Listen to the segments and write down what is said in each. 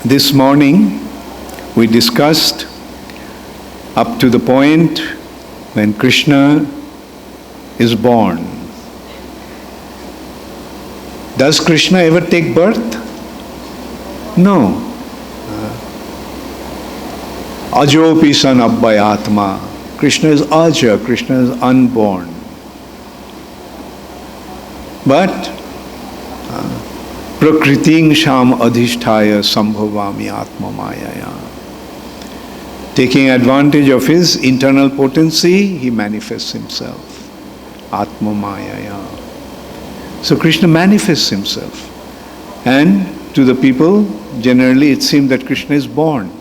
This morning we discussed up to the point when Krishna is born. Does Krishna ever take birth? No. Ajopi san abbayatma. Krishna is aja, Krishna is unborn. But prakriting sham adhisthaya sambhavami atma mayaya. Taking advantage of his internal potency, he manifests himself. Atma mayaya. So Krishna manifests himself. And to the people, generally it seems that Krishna is born.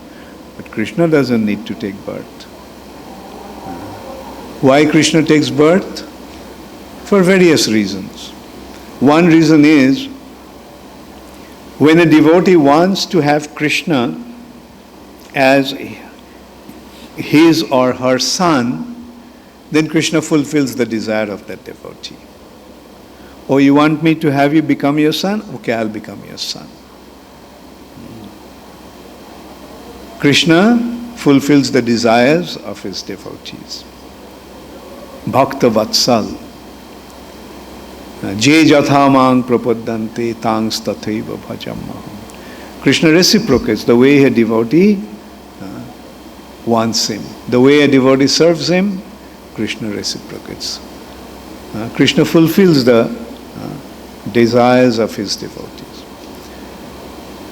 But Krishna doesn't need to take birth. Why Krishna takes birth? For various reasons. One reason is, when a devotee wants to have Krishna as his or her son, then Krishna fulfills the desire of that devotee. Oh, you want me to have you become your son? Okay, I'll become your son. Krishna fulfills the desires of his devotees. Bhakta Vatsal. Je jathamang prapaddante tangs tathaiva bhajamaham. Krishna reciprocates the way a devotee wants him. The way a devotee serves him, Krishna reciprocates. Krishna fulfills the desires of his devotees.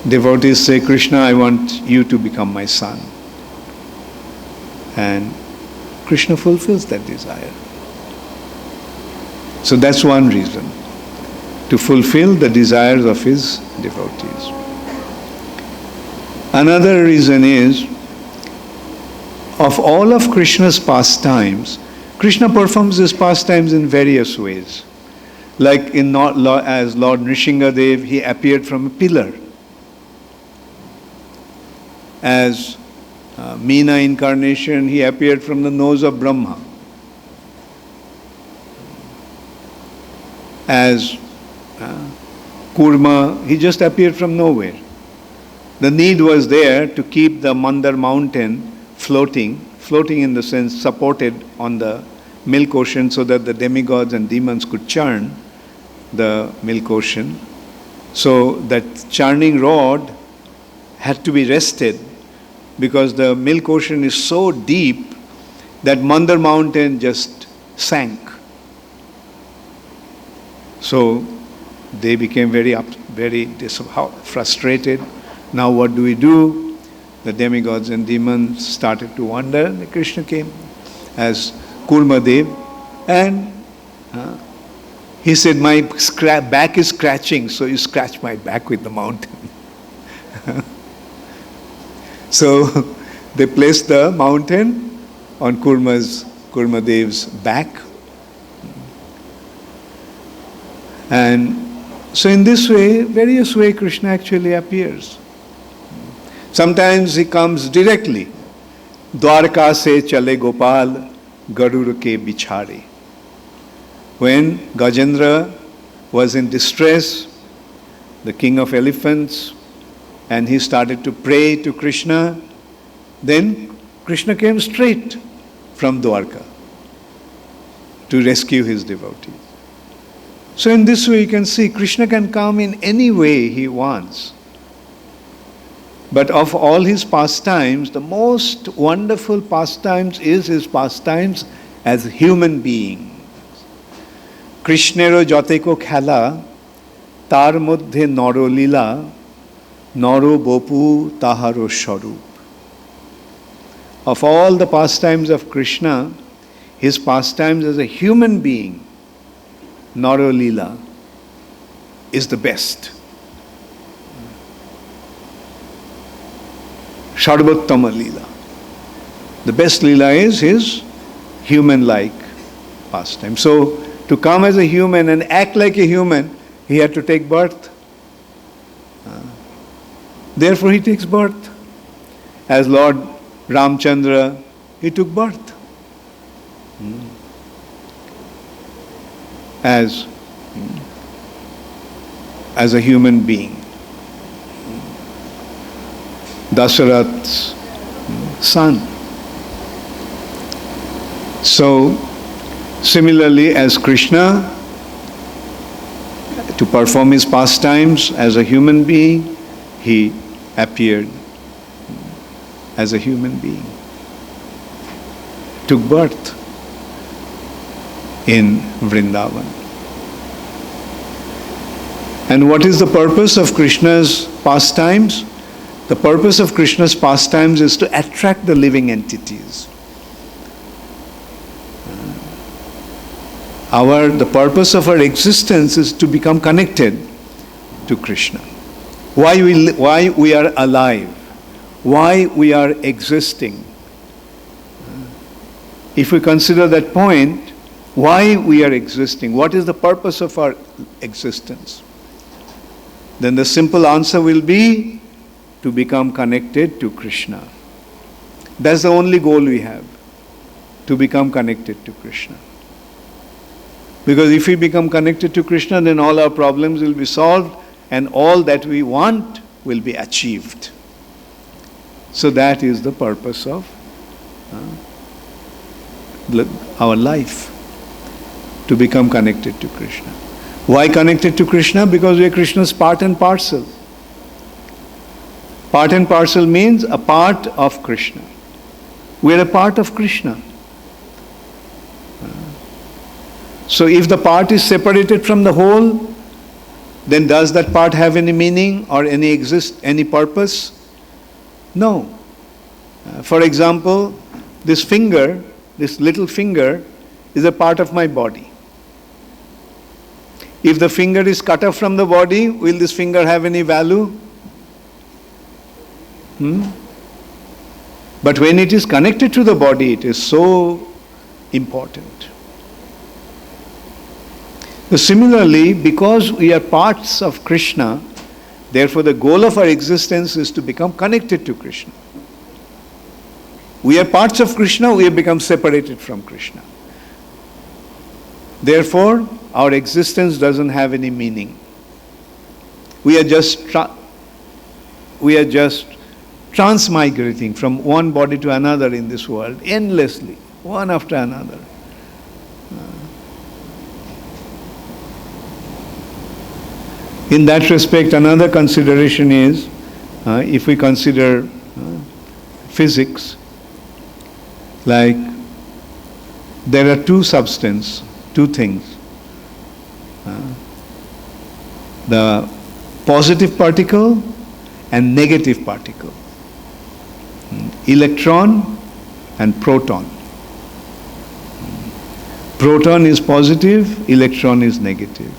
Devotees say, Krishna, I want you to become my son. And Krishna fulfills that desire. So that's one reason, to fulfill the desires of his devotees. Another reason is, of all of Krishna's pastimes, Krishna performs his pastimes in various ways. Like as Lord Nrisinghadev, he appeared from a pillar. As Meena incarnation, he appeared from the nose of Brahma. As Kurma, he just appeared from nowhere. The need was there to keep the Mandar mountain floating in the sense supported on the milk ocean so that the demigods and demons could churn the milk ocean. So that churning rod had to be rested because the milk ocean is so deep that Mandar mountain just sank. So they became very frustrated. Now what do we do? The demigods and demons started to wonder. And Krishna came as Kurmadev, and he said, my back is scratching, so you scratch my back with the mountain. So they placed the mountain on Kurmadev's back. And so in this way, various ways Krishna actually appears. Sometimes he comes directly. Dwarka se chale Gopal, Garur ke bichare. When Gajendra was in distress, the king of elephants, and he started to pray to Krishna, then Krishna came straight from Dwarka to rescue his devotees. So in this way you can see Krishna can come in any way he wants. But of all his pastimes, the most wonderful pastimes is his pastimes as a human being. Krishnero jateko khela, tar moddhe naro lila, naro bopu taharo sharup. Of all the pastimes of Krishna, his pastimes as a human being, Naro Lila, is the best. Sarvottama Lila. The best Lila is his human-like pastime. So, to come as a human and act like a human, he had to take birth. Therefore, he takes birth. As Lord Ramchandra, he took birth. As a human being. Dasharatha's son. So, similarly as Krishna, to perform his pastimes as a human being, he appeared as a human being. Took birth in Vrindavan. And what is the purpose of Krishna's pastimes? The purpose of Krishna's pastimes is to attract the living entities. The purpose of our existence is to become connected to Krishna. Why we are alive, why we are existing. If we consider that point, why we are existing, what is the purpose of our existence? Then the simple answer will be to become connected to Krishna. That's the only goal we have, to become connected to Krishna. Because if we become connected to Krishna, then all our problems will be solved and all that we want will be achieved. So that is the purpose of our life, to become connected to Krishna. Why connected to Krishna? Because we are Krishna's part and parcel. Part and parcel means a part of Krishna. We are a part of Krishna. So if the part is separated from the whole, then does that part have any meaning or any purpose? No. For example, this finger, this little finger, is a part of my body. If the finger is cut off from the body, will this finger have any value? But when it is connected to the body, it is so important. So similarly, because we are parts of Krishna, therefore the goal of our existence is to become connected to Krishna. We are parts of Krishna, we have become separated from Krishna. Therefore, our existence doesn't have any meaning. We are just transmigrating from one body to another in this world, endlessly, one after another. In that respect, another consideration is, if we consider physics, like there are two things. The positive particle and negative particle. Electron and proton. Proton is positive, electron is negative.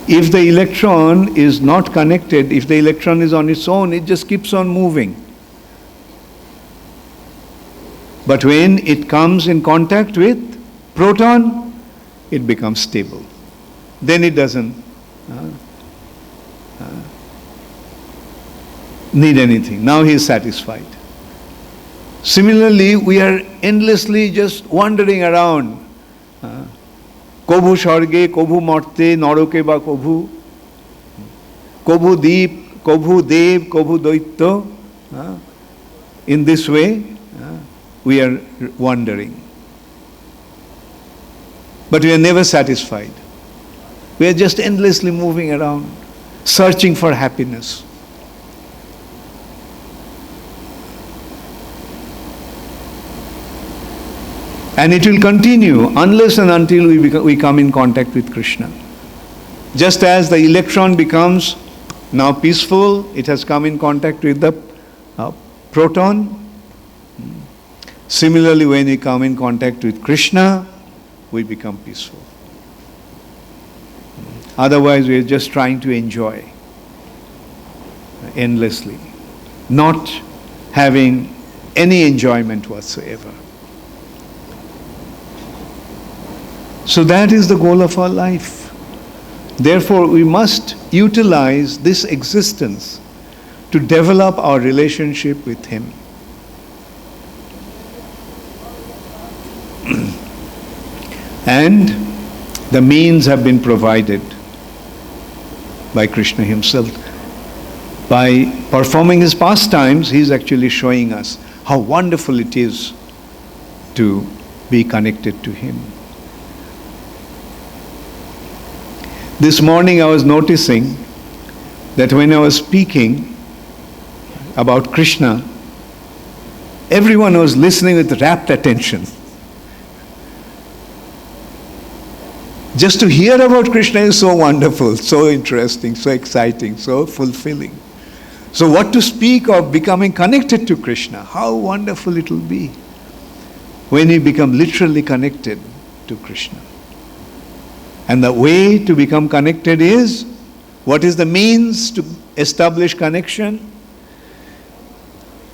If the electron is not connected, if the electron is on its own, it just keeps on moving. But when it comes in contact with proton, it becomes stable. Then it doesn't need anything. Now he is satisfied. Similarly, we are endlessly just wandering around. Kobhu sharge, kobhu marte, naroke ba kobhu. Kobhu deep, kobhu dev, kobhu daitya. In this way, we are wandering. But we are never satisfied. We are just endlessly moving around, searching for happiness. And it will continue unless and until we come in contact with Krishna. Just as the electron becomes now peaceful, it has come in contact with the proton. Similarly, when we come in contact with Krishna, we become peaceful. Otherwise, we are just trying to enjoy endlessly, not having any enjoyment whatsoever. So that is the goal of our life. Therefore, we must utilize this existence to develop our relationship with Him. And the means have been provided by Krishna Himself. By performing his pastimes, he is actually showing us how wonderful it is to be connected to him. This morning I was noticing that when I was speaking about Krishna, everyone was listening with rapt attention. Just to hear about Krishna is so wonderful, so interesting, so exciting, so fulfilling. So what to speak of becoming connected to Krishna? How wonderful it will be when we become literally connected to Krishna. And the way to become connected is, what is the means to establish connection?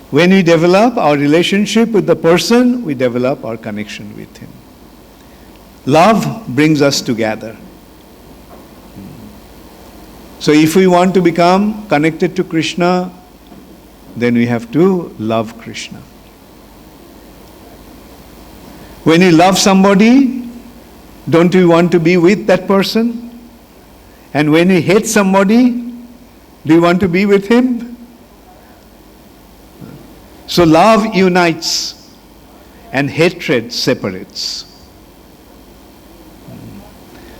When we develop our relationship with the person, we develop our connection with him. Love brings us together. So if we want to become connected to Krishna, then we have to love Krishna. When you love somebody, don't you want to be with that person? And when you hate somebody, do you want to be with him? So love unites and hatred separates.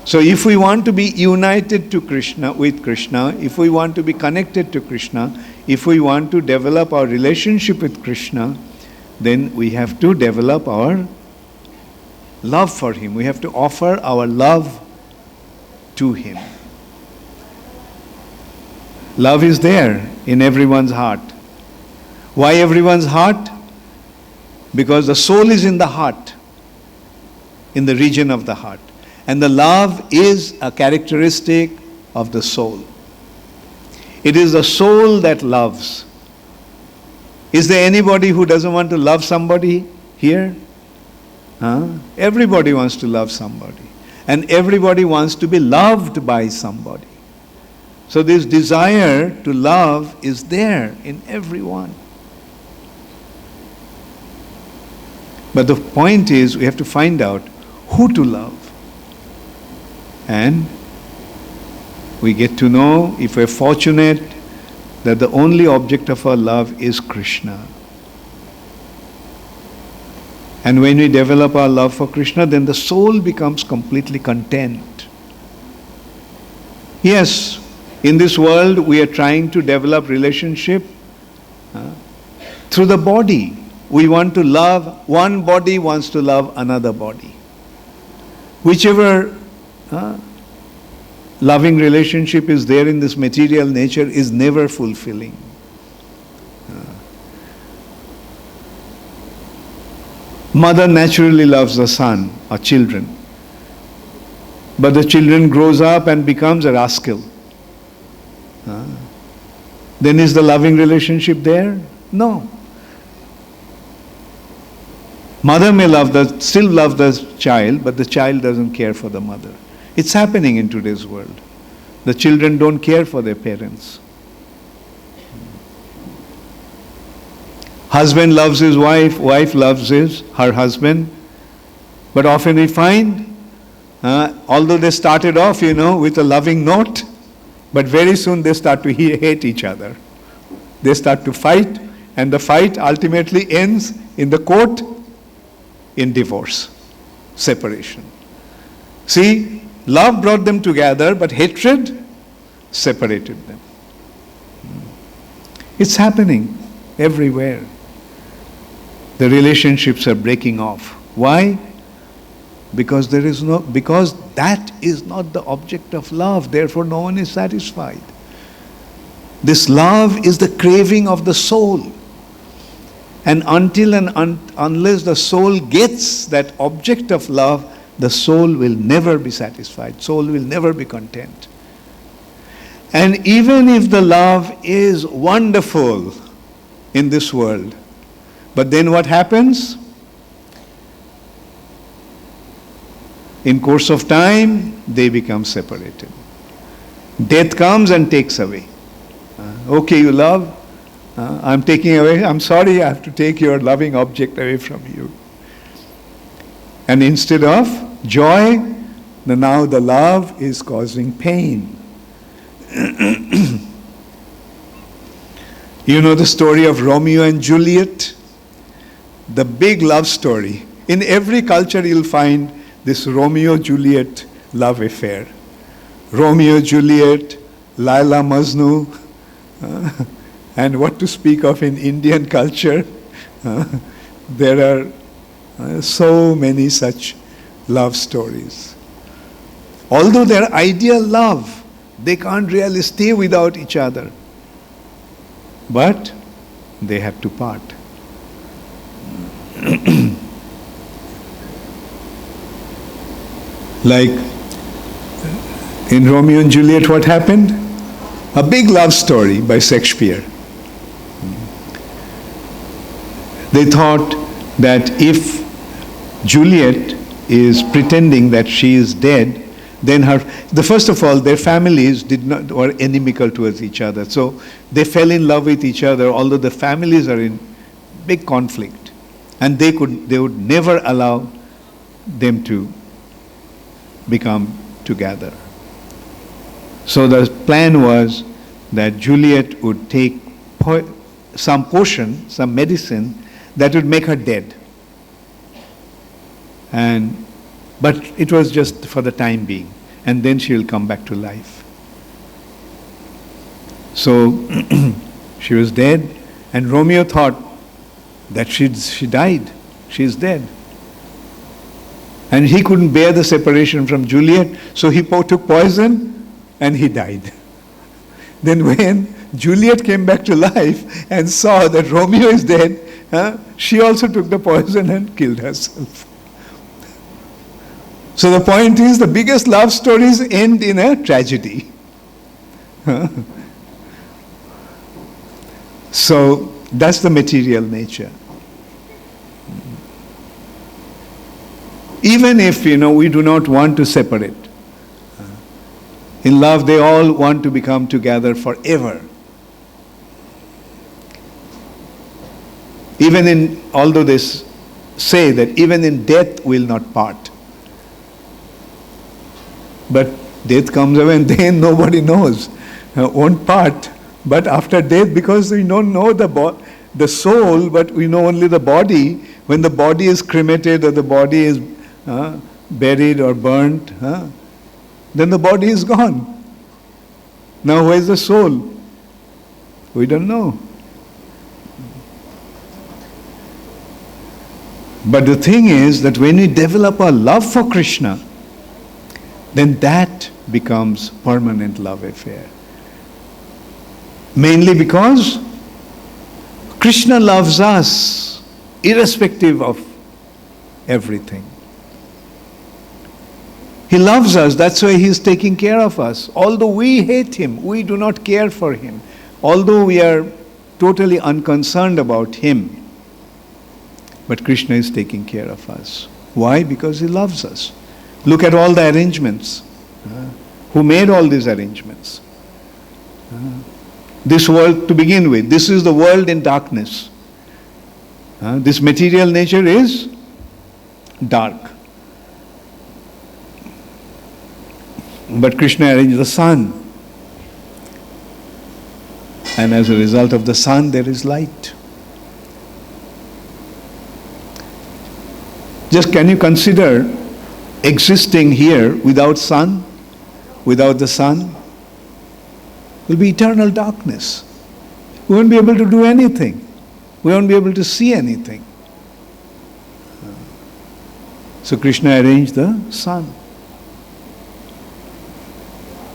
So if we want to be united to Krishna, with Krishna, if we want to be connected to Krishna, if we want to develop our relationship with Krishna, then we have to develop our love for him. We have to offer our love to him. Love is there in everyone's heart. Why everyone's heart? Because the soul is in the heart, in the region of the heart. And the love is a characteristic of the soul. It is the soul that loves. Is there anybody who doesn't want to love somebody here? Everybody wants to love somebody. And everybody wants to be loved by somebody. So this desire to love is there in everyone. But the point is, we have to find out who to love. And we get to know, if we're fortunate, that the only object of our love is Krishna. And when we develop our love for Krishna, then the soul becomes completely content. Yes, in this world we are trying to develop relationship through the body. We want to love, one body wants to love another body. Whichever loving relationship is there in this material nature is never fulfilling. Mother naturally loves the son or children, but the children grows up and becomes a rascal. Then is the loving relationship there? No. Mother may still love the child, but the child doesn't care for the mother. It's happening in today's world. The children don't care for their parents. Husband loves his wife, wife loves her husband. But often we find, although they started off, with a loving note, but very soon they start to hate each other. They start to fight, and the fight ultimately ends in the court in divorce, separation. See, love brought them together, but hatred separated them. It's happening everywhere. The relationships are breaking off. Why? Because that is not the object of love. Therefore, no one is satisfied. This love is the craving of the soul. And until and unless the soul gets that object of love, the soul will never be satisfied. Soul will never be content. And even if the love is wonderful in this world, but then what happens? In course of time, they become separated. Death comes and takes away. Okay, you love. I'm taking away. I'm sorry, I have to take your loving object away from you. And instead of joy, now the love is causing pain. You know the story of Romeo and Juliet? The big love story. In every culture you'll find this Romeo-Juliet love affair. Romeo, Juliet, Laila, Majnu, and what to speak of in Indian culture. There are so many such love stories. Although they're ideal love, they can't really stay without each other. But they have to part. Like in Romeo and Juliet, what happened? A big love story by Shakespeare. They thought that if Juliet is pretending that she is dead, then first of all, their families were inimical towards each other. So they fell in love with each other, although the families are in big conflict. And they would never allow them to become together. So the plan was that Juliet would take some potion, some medicine that would make her dead. But it was just for the time being, and then she will come back to life. So she was dead, and Romeo thought that she died, she is dead. And he couldn't bear the separation from Juliet, so he took poison and he died. Then when Juliet came back to life and saw that Romeo is dead, she also took the poison and killed herself. So the point is, the biggest love stories end in a tragedy. So that's the material nature. Even if, we do not want to separate. In love, they all want to become together forever. Although they say that even in death we'll not part. But death comes away and then nobody knows. Won't part. But after death, because we don't know the soul, but we know only the body, when the body is cremated or the body is buried or burnt, then the body is gone. Now where is the soul? We don't know. But the thing is that when we develop our love for Krishna, then that becomes permanent love affair. Mainly because Krishna loves us irrespective of everything. He loves us, that's why He is taking care of us. Although we hate Him, we do not care for Him. Although we are totally unconcerned about Him, but Krishna is taking care of us. Why? Because He loves us. Look at all the arrangements. Who made all these arrangements? This world to begin with. This is the world in darkness. This material nature is dark. But Krishna arranged the sun. And as a result of the sun, there is light. Just can you consider existing here without sun, without the sun? Will be eternal darkness. We won't be able to do anything. We won't be able to see anything. So Krishna arranged the sun.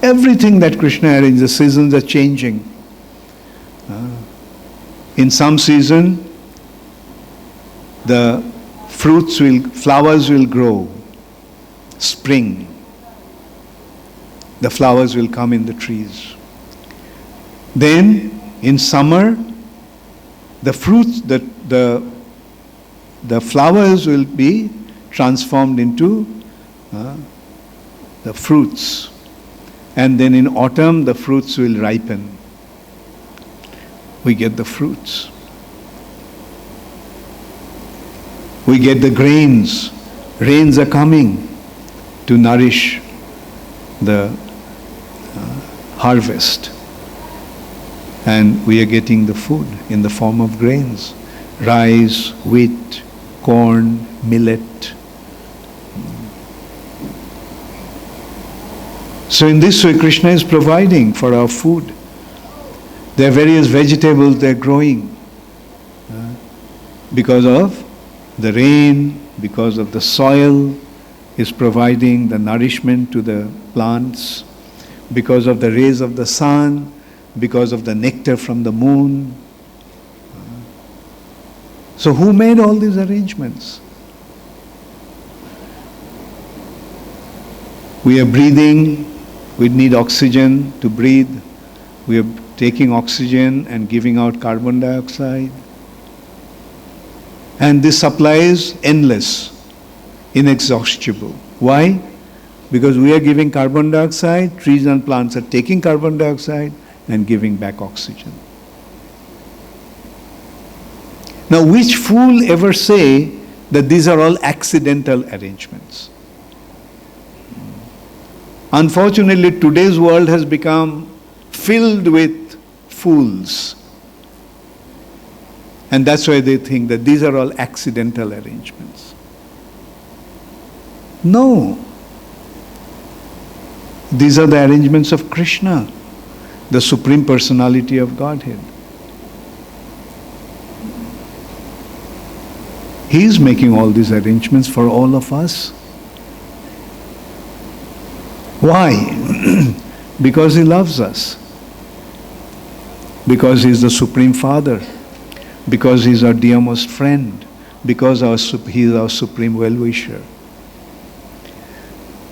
Everything that Krishna arranged, the seasons are changing. In some season, the flowers will grow. Spring. The flowers will come in the trees. Then, in summer, the fruits, the flowers will be transformed into the fruits. And then in autumn, the fruits will ripen. We get the fruits. We get the grains. Rains are coming to nourish the harvest. And we are getting the food in the form of grains. Rice, wheat, corn, millet. So in this way, Krishna is providing for our food. There are various vegetables they are growing because of the rain, because of the soil is providing the nourishment to the plants, because of the rays of the sun, because of the nectar from the moon. So who made all these arrangements? We are breathing, we need oxygen to breathe. We are taking oxygen and giving out carbon dioxide. And this supply is endless, inexhaustible. Why? Because we are giving carbon dioxide, trees and plants are taking carbon dioxide and giving back oxygen. Now, which fool ever say that these are all accidental arrangements? Unfortunately, today's world has become filled with fools. And that's why they think that these are all accidental arrangements. No. These are the arrangements of Krishna, the Supreme Personality of Godhead. He is making all these arrangements for all of us. Why? Because He loves us. Because He is the Supreme Father. Because He is our dearmost friend. Because He is our Supreme Well-Wisher.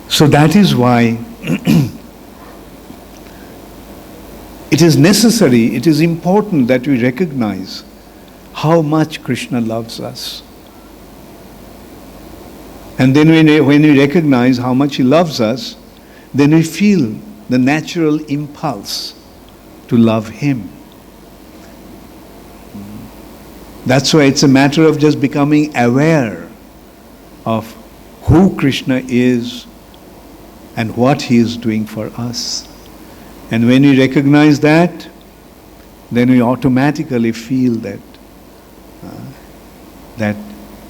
So that is why it is necessary, it is important that we recognize how much Krishna loves us. And then when we recognize how much He loves us, then we feel the natural impulse to love Him. That's why it's a matter of just becoming aware of who Krishna is and what He is doing for us. And when we recognize that, then we automatically feel that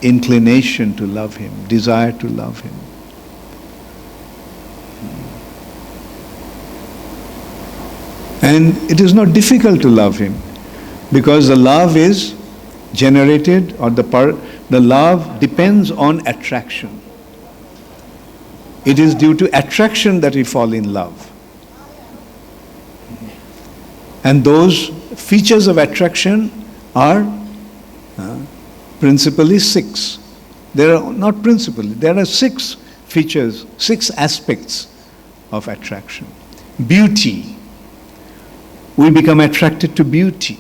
inclination to love Him, desire to love Him. And it is not difficult to love Him, because the love is generated, or the love depends on attraction. It is due to attraction that we fall in love. And those features of attraction are principally 6. There are not principally, there are 6 features, 6 aspects of attraction. Beauty. We become attracted to beauty.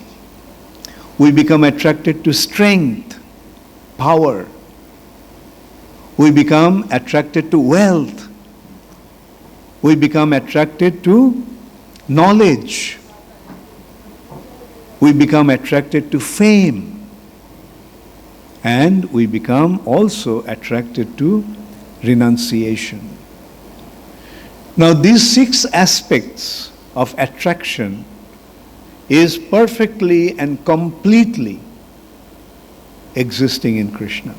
We become attracted to strength, power. We become attracted to wealth. We become attracted to knowledge. We become attracted to fame. And we become also attracted to renunciation. Now, these 6 aspects of attraction is perfectly and completely existing in Krishna.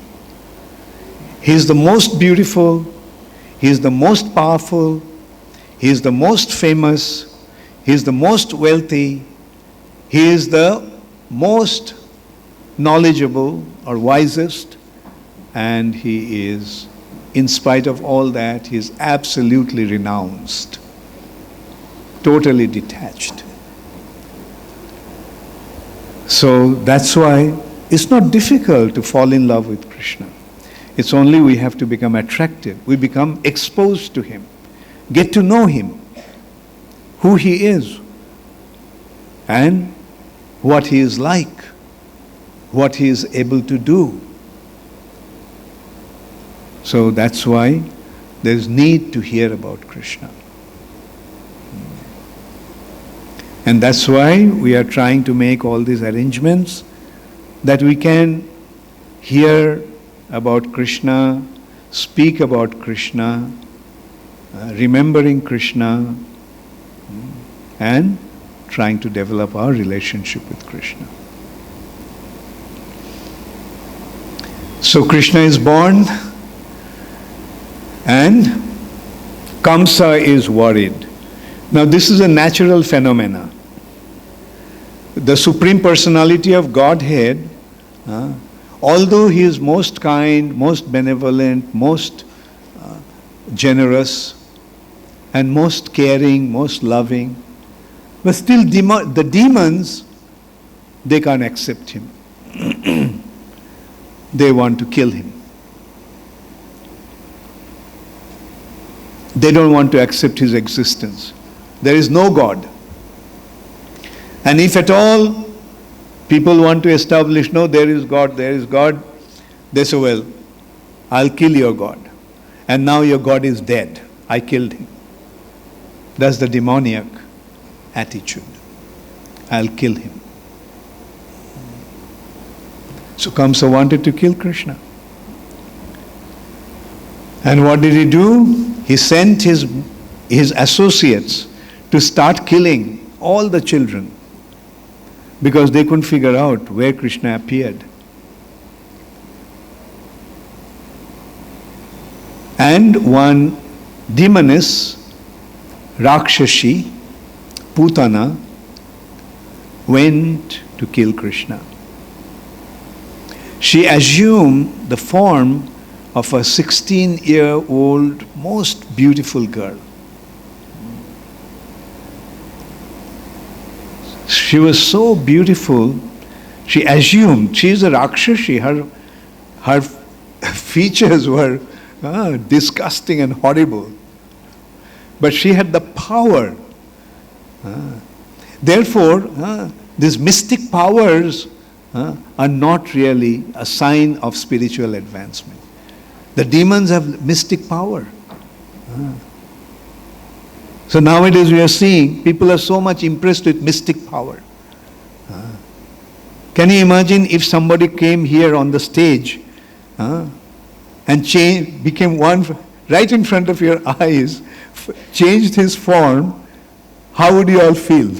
He is the most beautiful, He is the most powerful, He is the most famous, He is the most wealthy, He is the most knowledgeable or wisest, and He is, in spite of all that, He is absolutely renounced, totally detached. So that's why it's not difficult to fall in love with Krishna. It's only we have to become attracted. We become exposed to Him, get to know Him, who He is, and what He is like, what He is able to do. So that's why there's need to hear about Krishna. And that's why we are trying to make all these arrangements, that we can hear about Krishna, speak about Krishna, remembering Krishna, and trying to develop our relationship with Krishna. So Krishna is born and Kamsa is worried. Now this is a natural phenomena. The Supreme Personality of Godhead, although he is most kind, most benevolent, most generous, and most caring, most loving, but still the demons, they can't accept him. They want to kill him. They don't want to accept his existence. There is no God. And if at all people want to establish, no, there is God, they say, well, I'll kill your God. And now your God is dead. I killed him. That's the demoniac attitude. I'll kill him. So Kamsa wanted to kill Krishna. And what did he do? He sent his associates to start killing all the children because they couldn't figure out where Krishna appeared. And one demoness, Rakshashi, Putana, went to kill Krishna. She assumed the form of a 16-year-old, most beautiful girl. She was so beautiful, she assumed, she is a Rakshashi, her features were disgusting and horrible. But she had the power. Therefore, these mystic powers are not really a sign of spiritual advancement. The demons have mystic power. So nowadays we are seeing people are so much impressed with mystic power. Can you imagine if somebody came here on the stage and became one right in front of your eyes, changed his form, how would you all feel?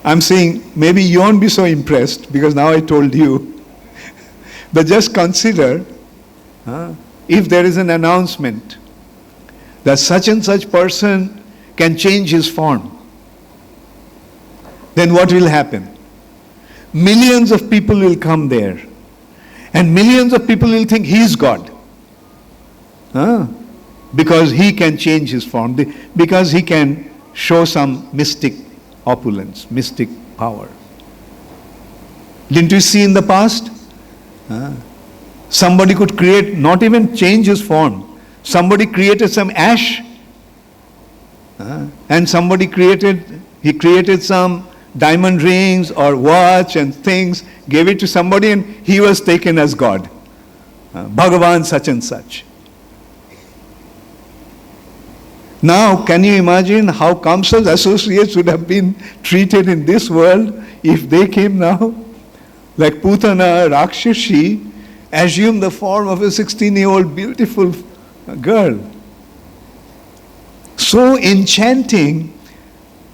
I'm saying maybe you won't be so impressed because now I told you. But just consider if there is an announcement that such and such person can change his form, then what will happen? Millions of people will come there and millions of people will think he is God. Because he can change his form, because he can show some mystic opulence, mystic power. Didn't you see in the past? Somebody could create, not even change his form. Somebody created some ash and somebody created some diamond rings or watch and things, gave it to somebody and he was taken as God. Bhagavan such and such. Now, can you imagine how Kamsa's associates would have been treated in this world if they came now? Like Putana, Rakshashi, assumed the form of a 16-year-old beautiful girl. So enchanting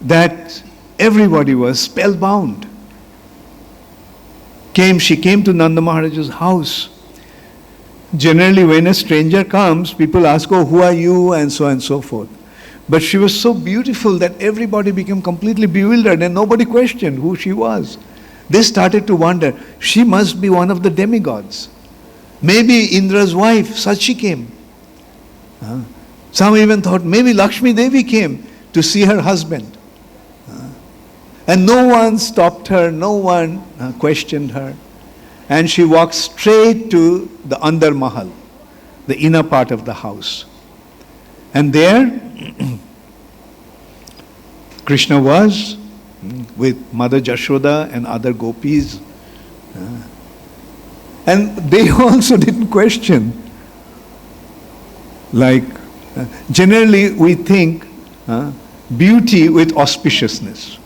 that everybody was spellbound. She came to Nanda Maharaj's house. Generally, when a stranger comes, people ask, oh, who are you? And so forth. But she was so beautiful that everybody became completely bewildered and nobody questioned who she was. They started to wonder, she must be one of the demigods. Maybe Indra's wife, such she came. Some even thought, maybe Lakshmi Devi came to see her husband. And no one stopped her, no one questioned her. And she walked straight to the Andar Mahal, the inner part of the house. And there, Krishna was with Mother Jashoda and other gopis. And they also didn't question. Like, generally we think beauty with auspiciousness.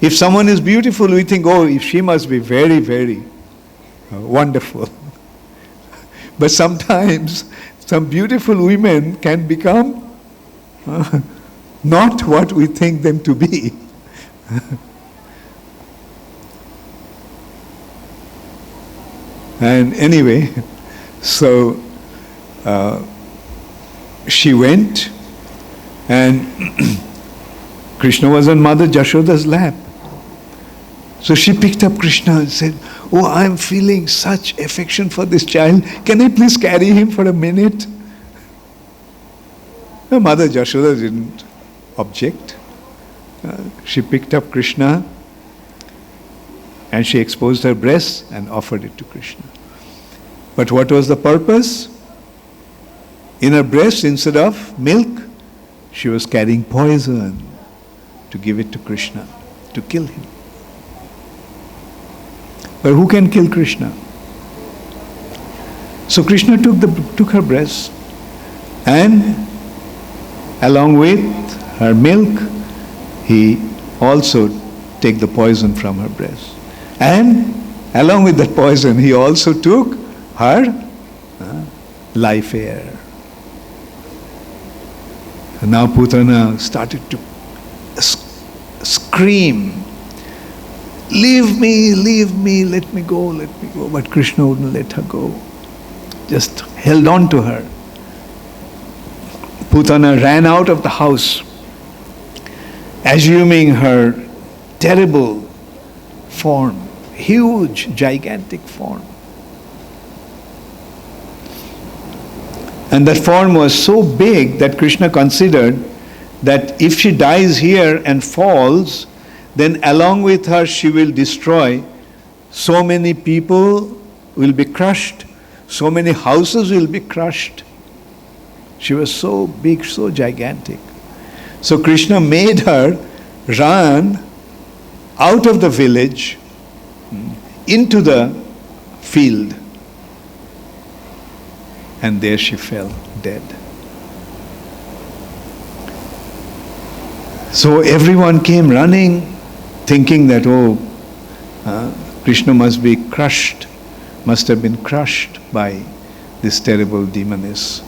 If someone is beautiful, we think, oh, she must be very, very wonderful. But sometimes some beautiful women can become not what we think them to be. And anyway, so she went, and Krishna was on Mother Jashoda's lap. So she picked up Krishna and said, "Oh, I am feeling such affection for this child. Can I please carry him for a minute?" Her Mother Jashoda didn't object. She picked up Krishna and she exposed her breast and offered it to Krishna. But what was the purpose? In her breast, instead of milk, she was carrying poison to give it to Krishna, to kill him. But who can kill Krishna? So Krishna took her breast, and along with her milk, he also took the poison from her breast. And along with that poison, he also took her life air. And now Putana started to scream, leave me, let me go. But Krishna wouldn't let her go. Just held on to her. Putana ran out of the house, assuming her terrible form, huge, gigantic form. And that form was so big that Krishna considered that if she dies here and falls, then along with her she will destroy. So many people will be crushed, so many houses will be crushed. She was so big, so gigantic. So Krishna made her run out of the village into the field. And there she fell dead. So everyone came running, thinking that, Krishna must have been crushed by this terrible demoness.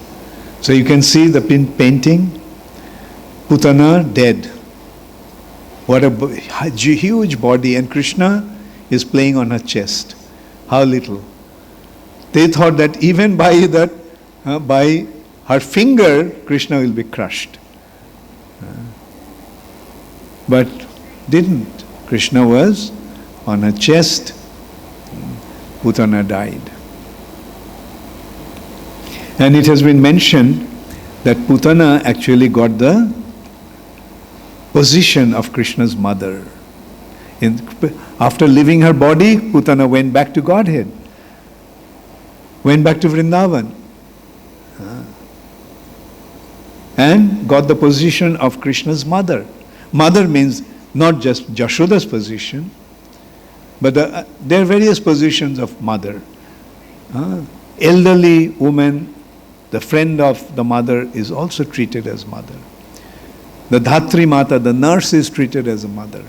So you can see the painting, Putana dead. What a huge body, and Krishna is playing on her chest. How little. They thought that even by her finger, Krishna will be crushed. But didn't. Krishna was on her chest. Putana died. And it has been mentioned that Putana actually got the position of Krishna's mother. After leaving her body, Putana went back to Godhead. Went back to Vrindavan. And got the position of Krishna's mother. Mother means not just Jashoda's position, but there are various positions of mother. Elderly woman, the friend of the mother, is also treated as mother. The Dhatri Mata, the nurse, is treated as a mother.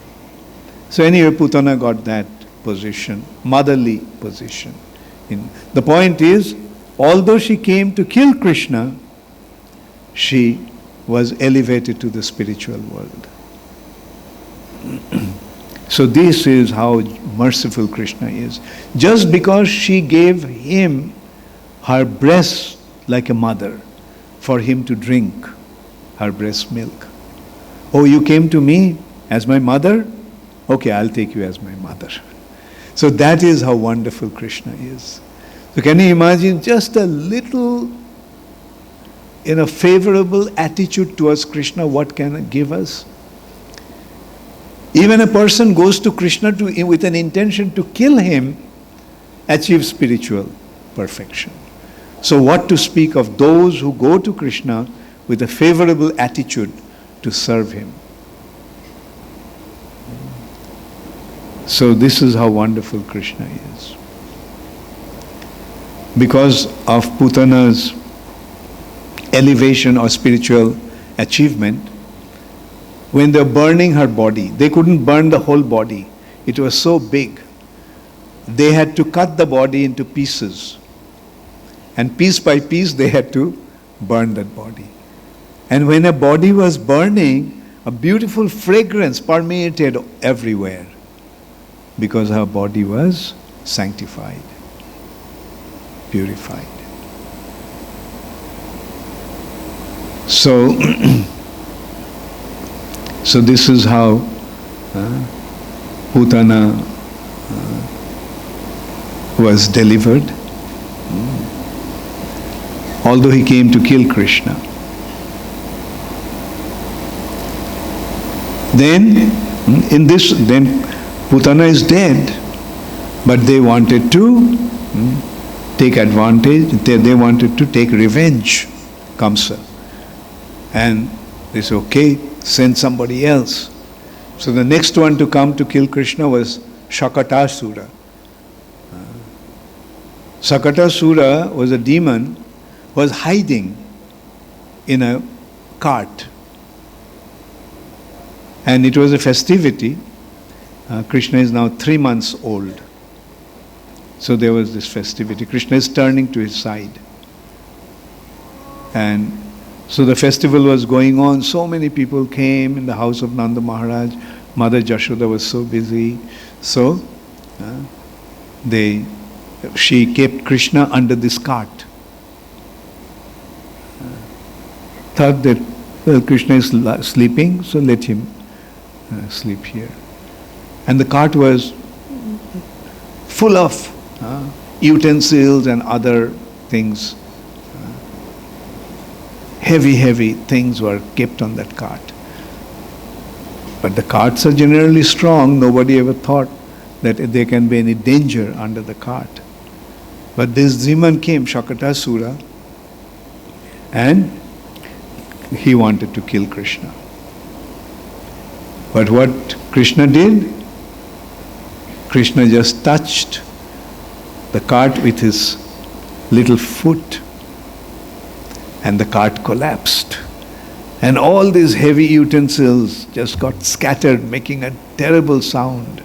So anyway, Putana got that position, motherly position. The point is, although she came to kill Krishna, she was elevated to the spiritual world. So this is how merciful Krishna is. Just because she gave him her breast like a mother for him to drink her breast milk. Oh, you came to me as my mother? Okay, I'll take you as my mother. So that is how wonderful Krishna is. So can you imagine just a little favorable attitude towards Krishna, what can it give us? Even a person goes to Krishna with an intention to kill him, achieves spiritual perfection. So what to speak of those who go to Krishna with a favorable attitude to serve him? So this is how wonderful Krishna is. Because of Putana's elevation or spiritual achievement, when they were burning her body, they couldn't burn the whole body. It was so big. They had to cut the body into pieces. And piece by piece they had to burn that body. And when a body was burning, a beautiful fragrance permeated everywhere because her body was sanctified, purified. So, so this is how Putana was delivered, although he came to kill Krishna. Then Putana is dead, but they wanted to take advantage, they wanted to take revenge, Kamsa. And they said, okay, send somebody else. So the next one to come to kill Krishna was Shakatasura. Shakatasura was a demon, was hiding in a cart. And it was a festivity. Krishna is now 3 months old. So there was this festivity. Krishna is turning to his side. And so the festival was going on. So many people came in the house of Nanda Maharaj. Mother Jashoda was so busy. So she kept Krishna under this cart. Thought that, well, Krishna is sleeping, so let him sleep here. And the cart was full of utensils and other things. Heavy things were kept on that cart. But the carts are generally strong. Nobody ever thought that there can be any danger under the cart. But this demon came, Shakatasura, and he wanted to kill Krishna. But what Krishna did? Krishna just touched the cart with his little foot, and the cart collapsed. And all these heavy utensils just got scattered, making a terrible sound.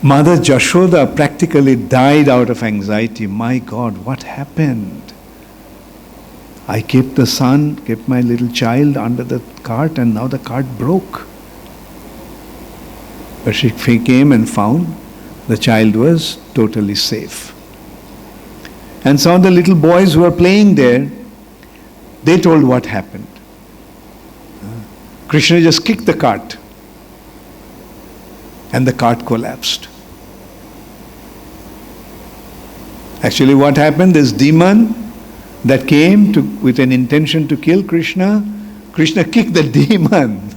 Mother Jashoda practically died out of anxiety. My God, what happened? I kept my little child under the cart, and now the cart broke. But she came and found the child was totally safe. And some of the little boys who were playing there, they told what happened. Krishna just kicked the cart, and the cart collapsed. Actually, what happened? This demon that came with an intention to kill Krishna, Krishna kicked the demon,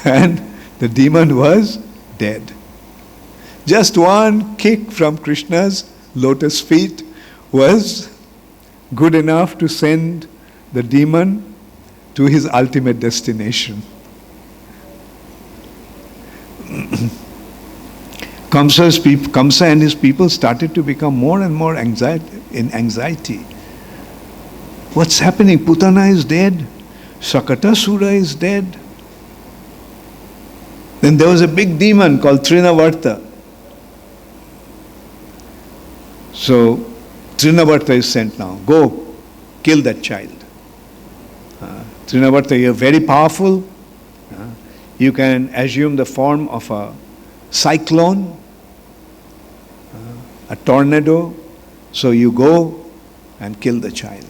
and the demon was dead. Just one kick from Krishna's lotus feet was good enough to send the demon to his ultimate destination. Kamsa and his people started to become more and more in anxiety. What's happening? Putana is dead. Shakatasura is dead. Then there was a big demon called Trinavarta. So Trinavarta is sent now. Go, kill that child. Trinavarta, you are very powerful. You can assume the form of a cyclone, a tornado. So you go and kill the child.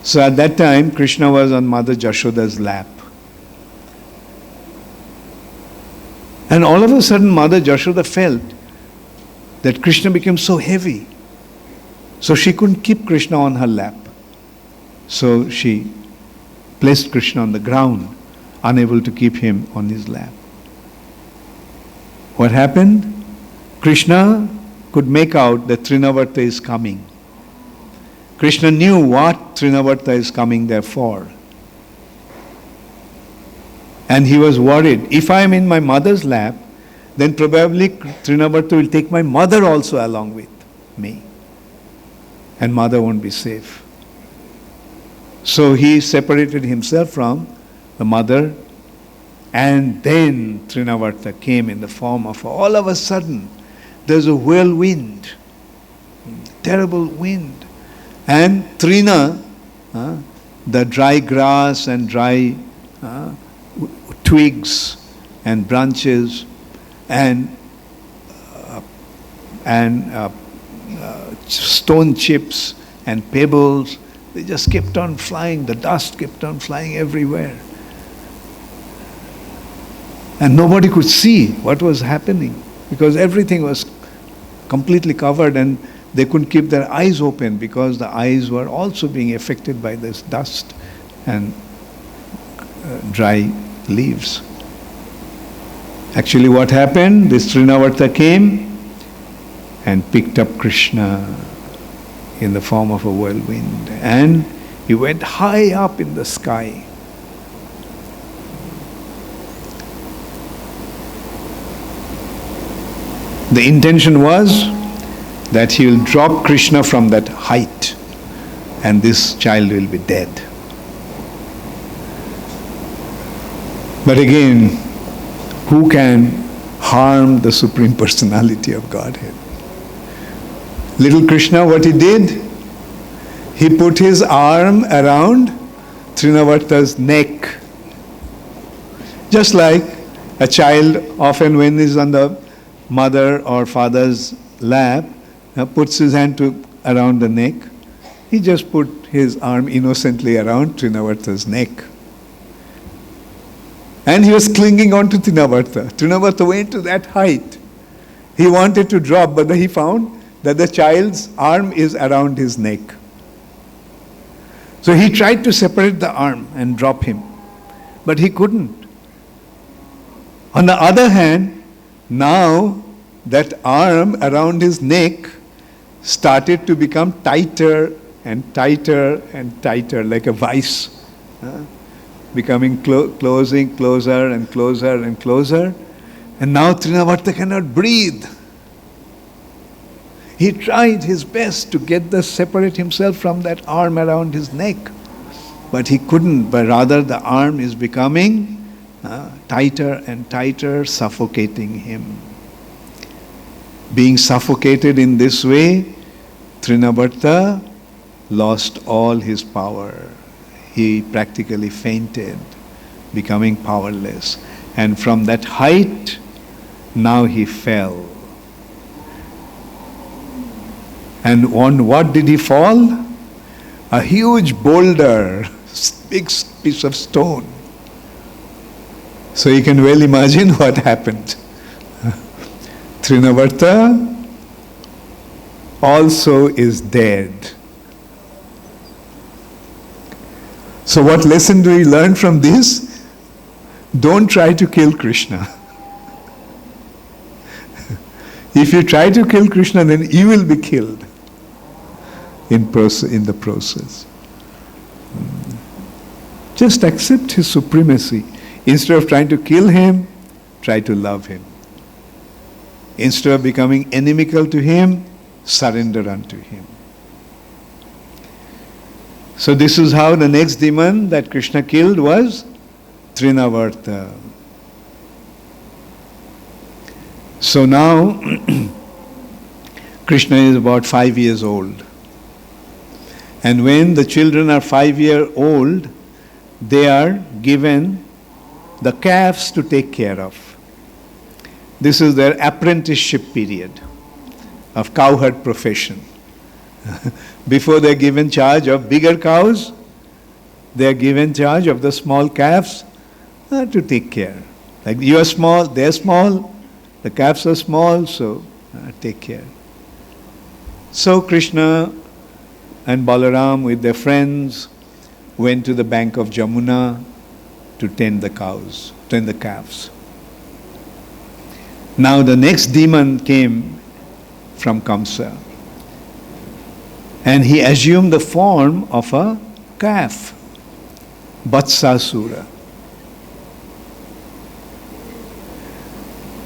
So at that time, Krishna was on Mother Jashoda's lap. And all of a sudden, Mother Jashoda felt that Krishna became so heavy. So she couldn't keep Krishna on her lap. So she placed Krishna on the ground, unable to keep him on his lap. What happened? Krishna could make out that Trinavarta is coming. Krishna knew what Trinavarta is coming there for. And he was worried. If I am in my mother's lap, then probably Trinavarta will take my mother also along with me. And mother won't be safe. So he separated himself from the mother, and then Trinavarta came in the form of, all of a sudden, there's a whirlwind, terrible wind. And Trina, the dry grass and dry twigs and branches and stone chips and pebbles. They just kept on flying. The dust kept on flying everywhere. And nobody could see what was happening because everything was completely covered and they couldn't keep their eyes open because the eyes were also being affected by this dust and dry leaves. Actually what happened, this Trinavarta came and picked up Krishna in the form of a whirlwind and he went high up in the sky. The intention was that he will drop Krishna from that height and this child will be dead. But again, who can harm the Supreme Personality of Godhead? Little Krishna, what he did? He put his arm around Trinavarta's neck. Just like a child often when he's on the mother or father's lap, puts his hand around the neck. He just put his arm innocently around Trinavarta's neck. And he was clinging on to Trinavarta. Trinavarta went to that height. He wanted to drop, but he found that the child's arm is around his neck. So he tried to separate the arm and drop him, but he couldn't. On the other hand, now that arm around his neck started to become tighter and tighter and tighter, like a vice, becoming closing closer and closer and closer. And now Trinavarta cannot breathe. He tried his best to separate himself from that arm around his neck, but he couldn't. But rather, the arm is becoming tighter and tighter, suffocating him. Being suffocated in this way, Trinavarta lost all his power. He practically fainted, becoming powerless. And from that height, now he fell. And on what did he fall? A huge boulder, big piece of stone. So you can well imagine what happened. Trinavarta also is dead. So what lesson do we learn from this? Don't try to kill Krishna. If you try to kill Krishna, then you will be killed in the process. Just accept his supremacy. Instead of trying to kill him, try to love him. Instead of becoming inimical to him, surrender unto him. So this is how the next demon that Krishna killed was Trinavarta. So now Krishna is about 5 years old. And when the children are 5 years old, they are given the calves to take care of. This is their apprenticeship period of cowherd profession. Before they are given charge of bigger cows, they are given charge of the small calves to take care. Like you are small, they are small, the calves are small, so take care. So Krishna and Balaram with their friends went to the bank of Jamuna to tend the cows, tend the calves. Now the next demon came from Kamsa. And he assumed the form of a calf, Vatsasura.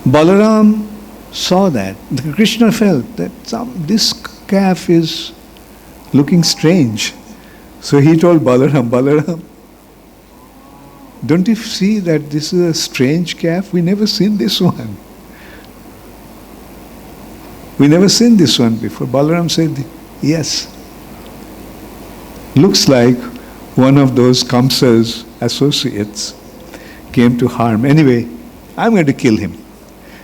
Balaram saw that. Krishna felt that this calf is looking strange. So he told Balaram, don't you see that this is a strange calf? We never seen this one. We never seen this one before. Balaram said, yes. Looks like one of those Kamsa's associates came to harm. Anyway, I'm going to kill him.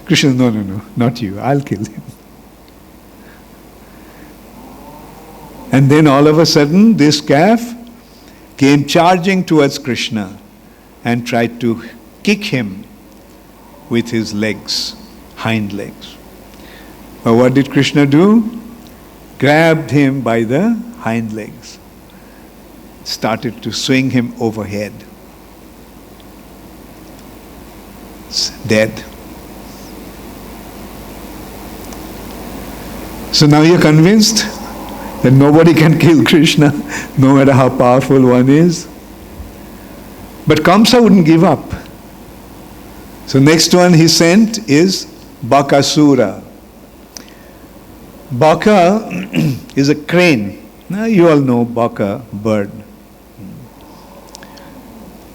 Krishna, no, not you, I'll kill him. And then all of a sudden, this calf came charging towards Krishna and tried to kick him with his legs, hind legs. But what did Krishna do? Grabbed him by the hind legs, started to swing him overhead. It's dead. So now you're convinced that nobody can kill Krishna, no matter how powerful one is. But Kamsa wouldn't give up. So next one he sent is Bakasura. Baka is a crane. Now you all know Baka, bird.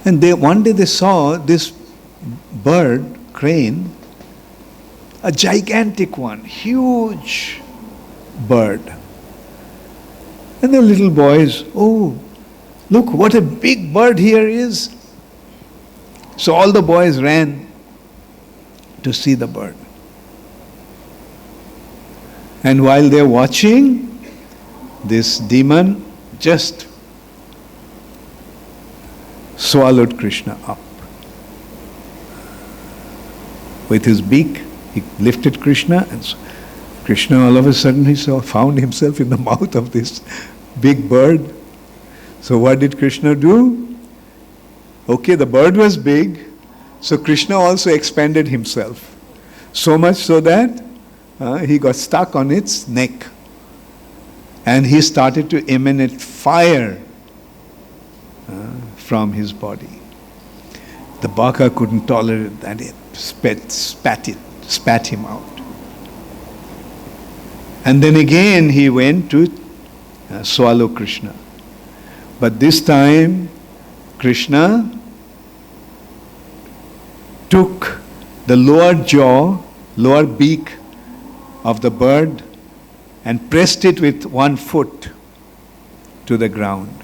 And one day they saw this bird, crane, a gigantic one, huge bird. And the little boys, oh, look what a big bird here is. So all the boys ran to see the bird. And while they're watching, this demon just swallowed Krishna up. With his beak, he lifted Krishna, and Krishna all of a sudden found himself in the mouth of this big bird. So what did Krishna do? Okay, the bird was big, so Krishna also expanded himself. So much so that he got stuck on its neck. And he started to emanate fire from his body. The Baka couldn't tolerate that. It spat him out. And then again he went to swallow Krishna. But this time Krishna took the lower jaw, lower beak of the bird and pressed it with one foot to the ground.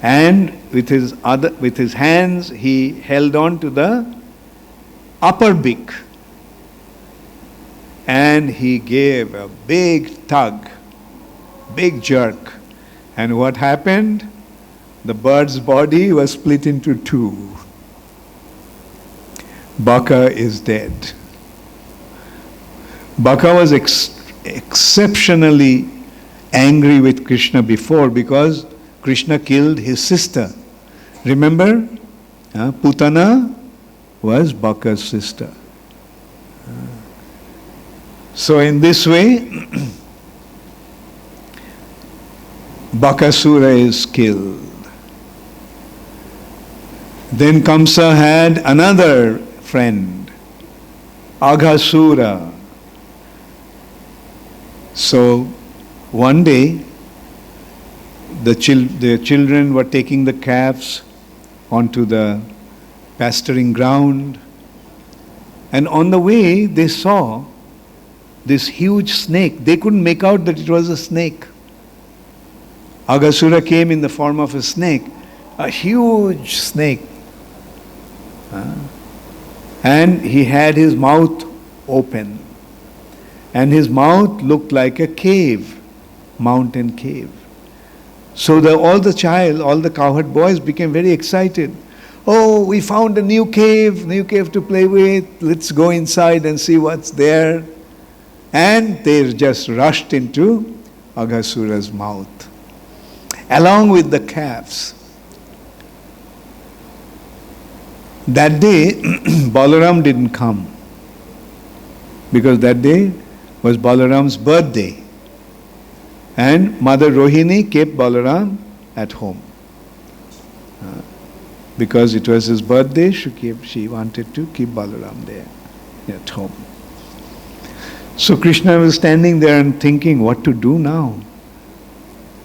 And with his hands he held on to the upper beak. And he gave a big tug, big jerk. And what happened? The bird's body was split into two. Baka is dead. Baka was exceptionally angry with Krishna before because Krishna killed his sister. Remember? Putana was Baka's sister. So in this way, Bakasura is killed. Then Kamsa had another friend, Aghasura. So one day, the children were taking the calves onto the pasturing ground, and on the way they saw this huge snake. They couldn't make out that it was a snake. Aghasura came in the form of a snake, a huge snake. And he had his mouth open. And his mouth looked like a cave, mountain cave. So all the cowherd boys became very excited. Oh, we found a new cave to play with. Let's go inside and see what's there. And they just rushed into Aghasura's mouth, along with the calves. That day, Balaram didn't come, because that day was Balaram's birthday. And Mother Rohini kept Balaram at home. Because it was his birthday, she wanted to keep Balaram there at home. So Krishna was standing there and thinking what to do now.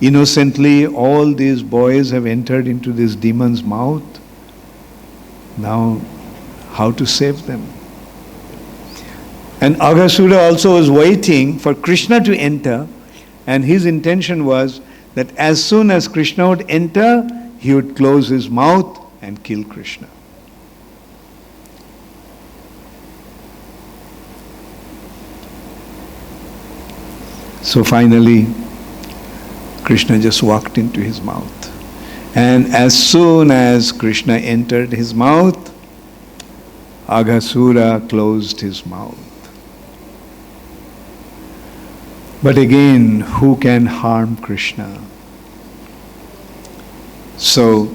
Innocently, all these boys have entered into this demon's mouth. Now, how to save them? And Aghasura also was waiting for Krishna to enter, and his intention was that as soon as Krishna would enter, he would close his mouth and kill Krishna. So finally, Krishna just walked into his mouth. And as soon as Krishna entered his mouth, Aghasura closed his mouth. But again, who can harm Krishna? So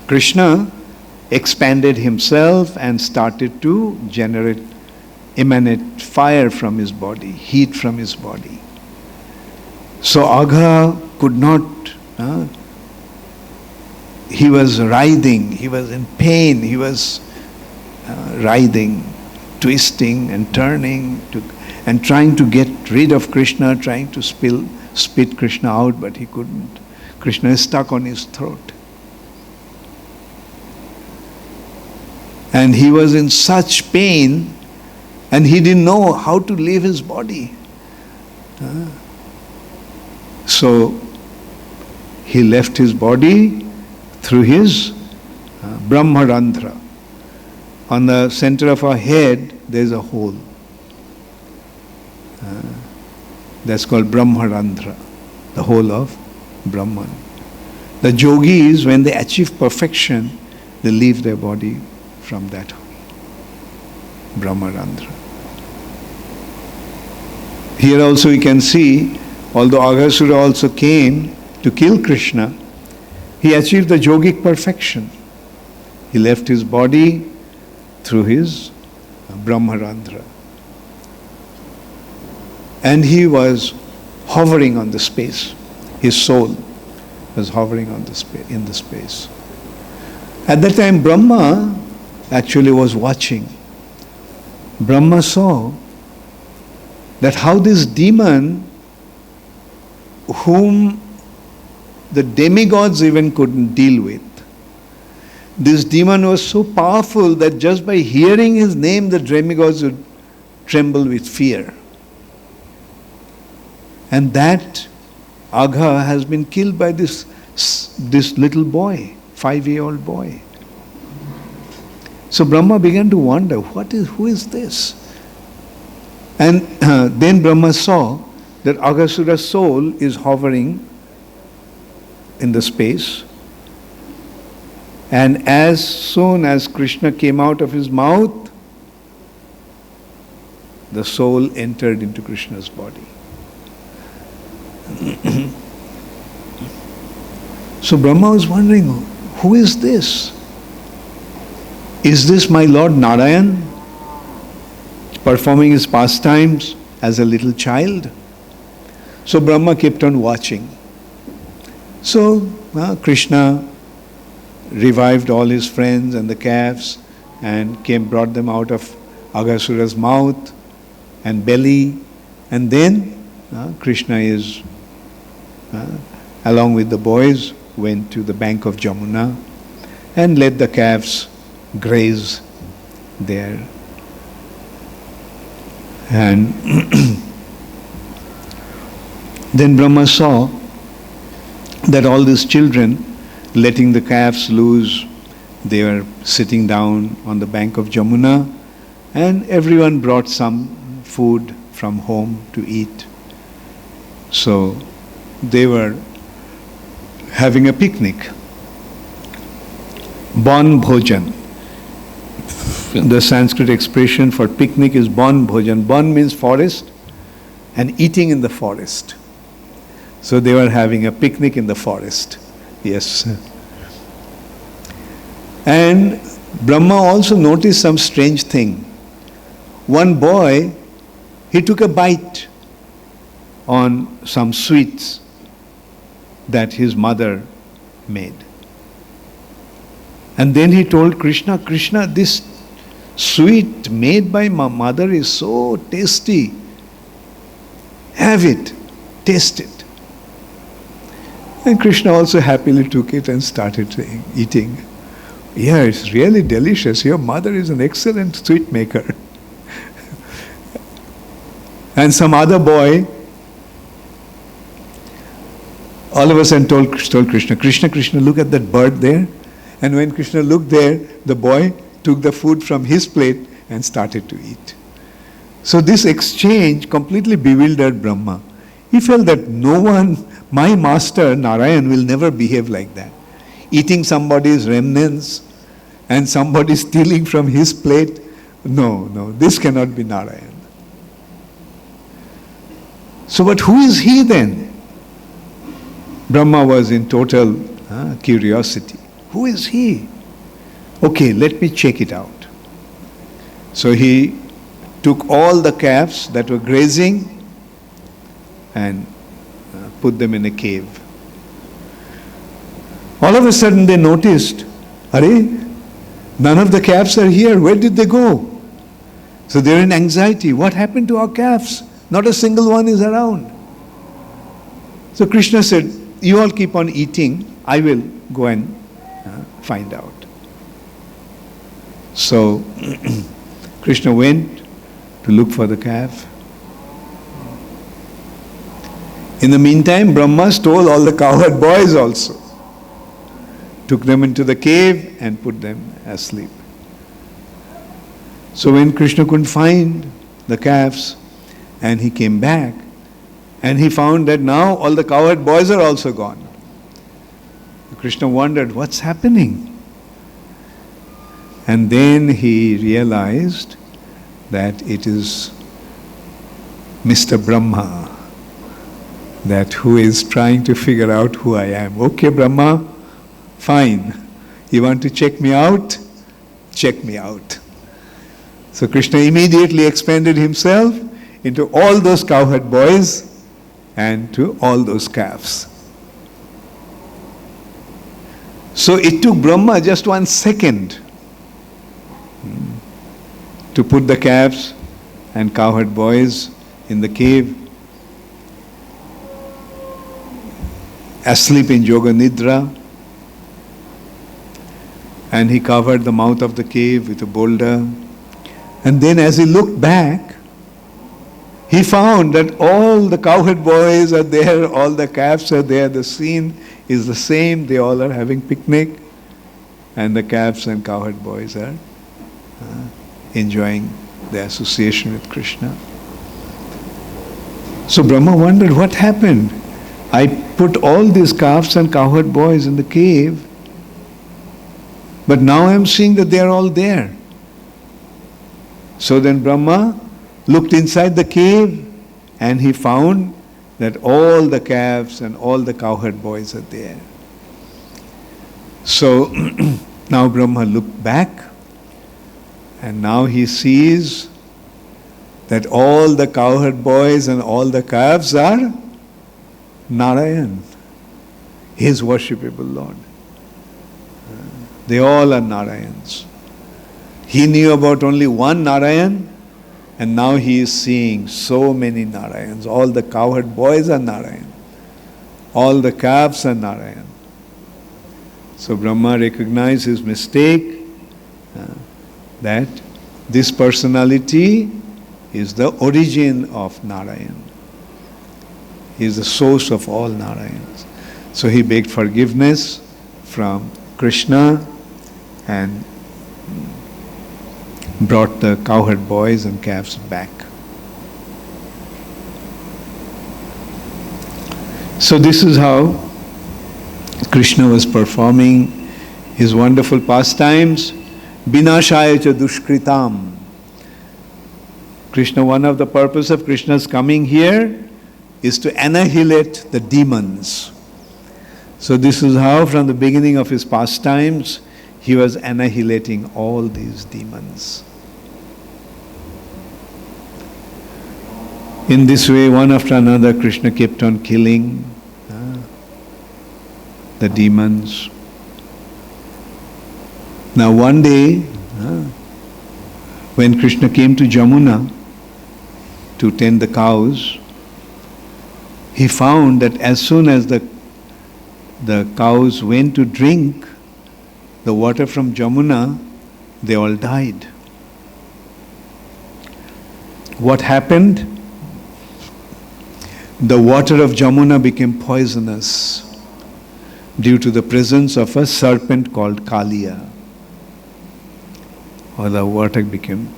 Krishna expanded himself and started to emanate fire from his body, heat from his body. So Agha could not, he was writhing, he was in pain, he was writhing, twisting and turning and trying to get rid of Krishna, trying to spit Krishna out, but he couldn't. Krishna is stuck on his throat. And he was in such pain and he didn't know how to leave his body. So he left his body through his Brahmarandhra. On the center of our head, there is a hole. That's called Brahmarandhra, the hole of Brahman. The yogis, when they achieve perfection, they leave their body from that Brahmarandhra. Here also we can see, although Aghasura also came to kill Krishna, he achieved the yogic perfection. He left his body through his Brahmarandhra. And he was hovering on the space. His soul was hovering on in the space. At that time, Brahma actually was watching. Brahma saw that how this demon, whom the demigods even couldn't deal with, this demon was so powerful that just by hearing his name, the demigods would tremble with fear. And that Agha has been killed by this little boy, 5-year-old boy. So Brahma began to wonder, who is this? And then Brahma saw that Aghasura's soul is hovering in the space. And as soon as Krishna came out of his mouth, the soul entered into Krishna's body. So Brahma was wondering, who is this? Is this my Lord Narayan performing his pastimes as a little child? So Brahma kept on watching. So Krishna revived all his friends and the calves and brought them out of Aghasura's mouth and belly. And then Krishna is, along with the boys, went to the bank of Jamuna and let the calves graze there. And then Brahma saw that all these children, letting the calves loose, they were sitting down on the bank of Jamuna, and everyone brought some food from home to eat. So they were having a picnic. Bon bhojan. The Sanskrit expression for picnic is bon bhojan. Bon means forest, and eating in the forest. So they were having a picnic in the forest. Yes. And Brahma also noticed some strange thing. One boy, he took a bite on some sweets that his mother made. And then he told Krishna, Krishna, this sweet made by my mother is so tasty. Have it, taste it. And Krishna also happily took it and started eating. Yeah, it's really delicious. Your mother is an excellent sweet maker. And some other boy all of a sudden told Krishna, Krishna, Krishna, look at that bird there. And when Krishna looked there, the boy took the food from his plate and started to eat. So this exchange completely bewildered Brahma. He felt that no one, my master Narayan, will never behave like that. Eating somebody's remnants and somebody stealing from his plate. No, this cannot be Narayan. So, but who is he then? Brahma was in total curiosity. Who is he? Okay, let me check it out. So he took all the calves that were grazing and put them in a cave. All of a sudden they noticed, none of the calves are here. Where did they go? So they're in anxiety. What happened to our calves? Not a single one is around. So Krishna said, you all keep on eating. I will go and find out. So Krishna went to look for the calf. In the meantime, Brahma stole all the cowherd boys also. Took them into the cave and put them asleep. So when Krishna couldn't find the calves and he came back and he found that now all the cowherd boys are also gone. Krishna wondered, what's happening? And then he realized that it is Mr. Brahma that who is trying to figure out who I am. Okay, Brahma, fine. You want to check me out? Check me out. So Krishna immediately expanded himself into all those cowherd boys and to all those calves. So it took Brahma just 1 second to put the calves and cowherd boys in the cave, asleep in Yoga Nidra, and he covered the mouth of the cave with a boulder. And then as he looked back, he found that all the cowherd boys are there, all the calves are there, the scene is the same, they all are having picnic, and the calves and cowherd boys are enjoying the association with Krishna. So Brahma wondered, what happened? I put all these calves and cowherd boys in the cave, but now I am seeing that they are all there. So then Brahma looked inside the cave and he found that all the calves and all the cowherd boys are there. So now Brahma looked back and now he sees that all the cowherd boys and all the calves are Narayan, his worshipable Lord. They all are Narayans. He knew about only one Narayan, and now he is seeing so many Narayans. All the cowherd boys are Narayan. All the calves are Narayan. So Brahma recognized his mistake, that this personality is the origin of Narayan. He is the source of all Narayans. So he begged forgiveness from Krishna and brought the cowherd boys and calves back. So this is how Krishna was performing his wonderful pastimes. Vinashaya cha dushkritam. Krishna, one of the purpose of Krishna's coming here is to annihilate the demons. So this is how from the beginning of his pastimes he was annihilating all these demons. In this way, one after another, Krishna kept on killing the demons. Now one day, when Krishna came to Jamuna to tend the cows, he found that as soon as the cows went to drink the water from Jamuna, they all died. What happened? the water of Jamuna became poisonous due to the presence of a serpent called Kaliya. Or the water became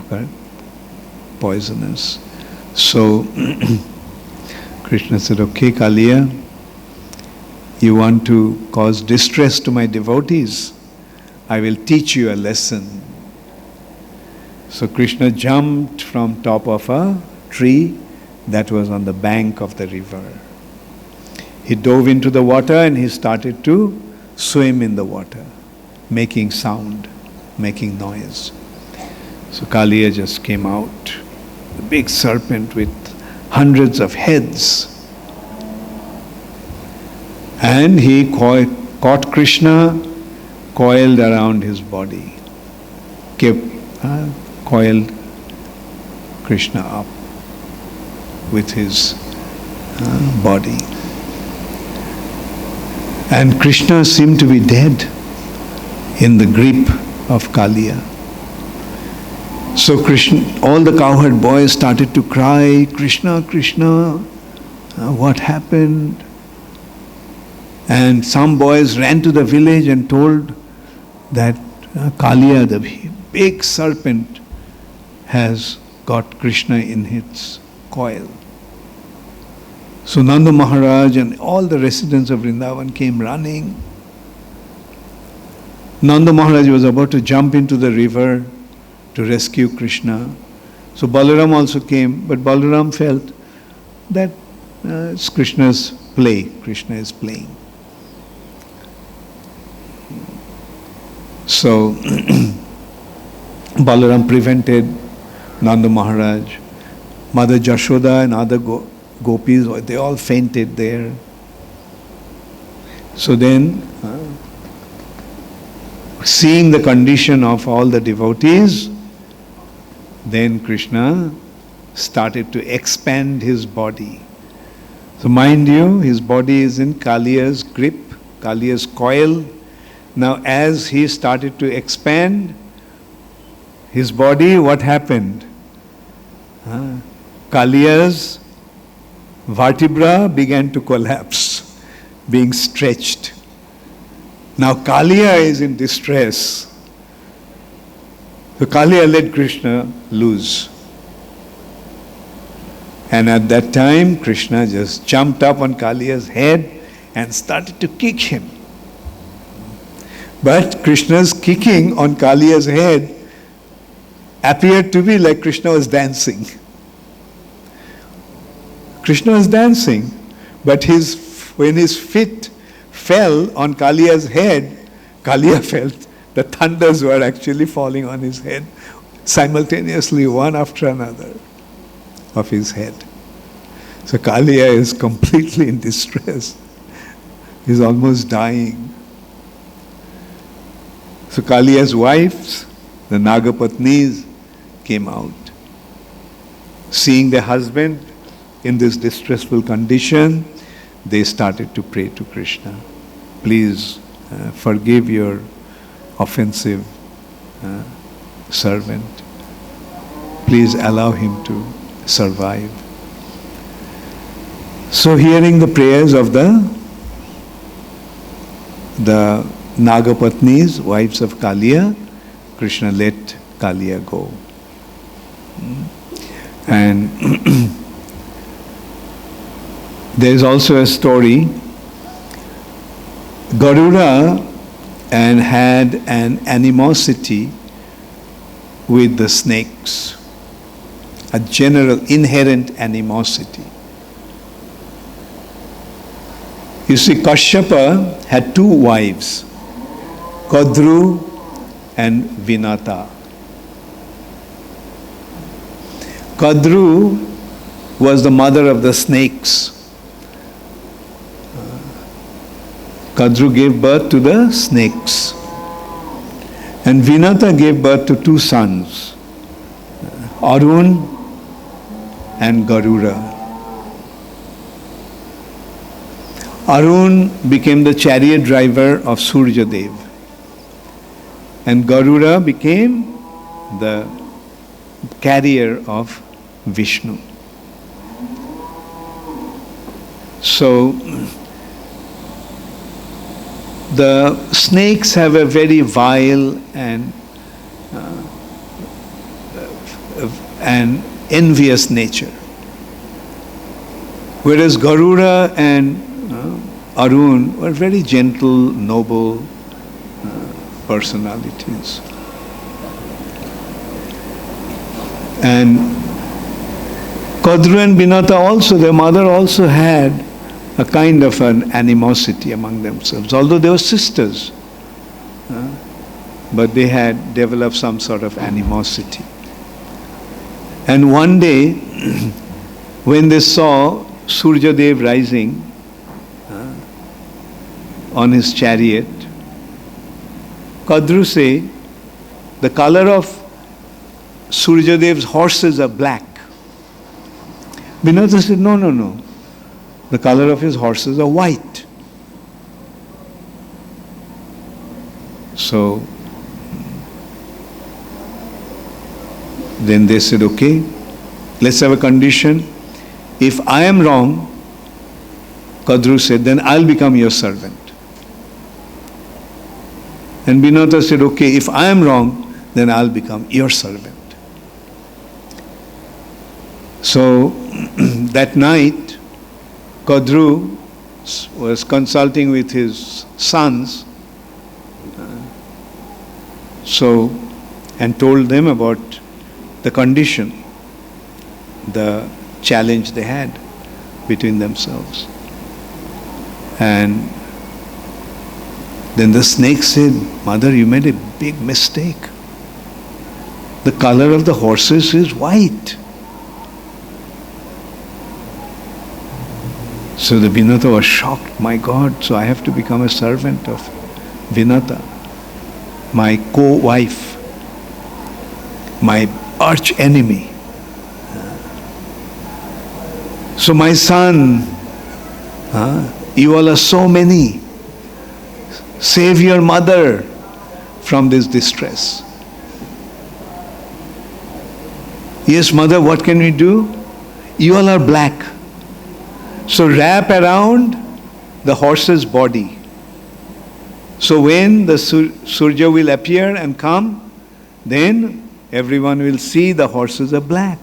poisonous. So Krishna said, okay, Kaliya, you want to cause distress to my devotees? I will teach you a lesson. So Krishna jumped from top of a tree that was on the bank of the river. He dove into the water and he started to swim in the water, making sound, making noise. So Kaliya just came out, a big serpent with hundreds of heads. And he caught Krishna, coiled around his body, coiled Krishna up with his body. And Krishna seemed to be dead in the grip of Kaliya. So Krishna, all the cowherd boys started to cry, Krishna, Krishna, what happened? And some boys ran to the village and told that Kaliya, the big serpent, has got Krishna in its coil. So Nanda Maharaj and all the residents of Vrindavan came running. Nanda Maharaj was about to jump into the river to rescue Krishna. So Balaram also came, but Balaram felt that it's Krishna's play. Krishna is playing. So Balaram prevented Nanda Maharaj. Mother Jashoda and other gopis, they all fainted there. So then, seeing the condition of all the devotees, then Krishna started to expand his body. So mind you, his body is in Kaliya's grip, Kaliya's coil. Now as he started to expand his body, what happened? Kaliya's vertebra began to collapse, being stretched. Now Kaliya is in distress. So Kaliya let Krishna loose. And at that time, Krishna just jumped up on Kaliya's head and started to kick him. But Krishna's kicking on Kaliya's head appeared to be like Krishna was dancing. Krishna was dancing, but when his feet fell on Kaliya's head, Kaliya felt the thunders were actually falling on his head simultaneously, one after another of his head. So Kaliya is completely in distress. He's almost dying. So Kaliya's wives, the Nagapatnis, came out. Seeing their husband in this distressful condition, they started to pray to Krishna. Please forgive your offensive servant. Please allow him to survive. So hearing the prayers of the Nagapatnis, wives of Kaliya, Krishna let Kaliya go. And there is also a story. Garuda had an animosity with the snakes, a general inherent animosity. You see, Kashyapa had two wives, Kadru and Vinata. Kadru was the mother of the snakes. Kadru gave birth to the snakes. And Vinata gave birth to two sons, Arun and Garuda. Arun became the chariot driver of Surya Dev. And Garuda became the carrier of Vishnu. So, the snakes have a very vile and envious nature. Whereas Garuda and Arun were very gentle, noble personalities. And Kadru and Binata also, their mother also had a kind of an animosity among themselves, although they were sisters. But they had developed some sort of animosity. And one day, when they saw Surya Dev rising on his chariot, Kadru said, the color of Surya Dev's horses are black. Binata said, no. The color of his horses are white. So, then they said, okay, let's have a condition. If I am wrong, Kadru said, then I'll become your servant. And Binata said, okay, if I am wrong, then I'll become your servant. So, that night, Kadru was consulting with his sons, and told them about the condition, the challenge they had between themselves. And then the snake said, Mother, you made a big mistake. The color of the horses is white. So the Binata was shocked. My God, so I have to become a servant of Binata, my co-wife, my arch enemy. So my son, you all are so many. Save your mother from this distress. Yes, mother, what can we do? You all are black. So wrap around the horse's body. So when the Surya will appear and come, then everyone will see the horses are black.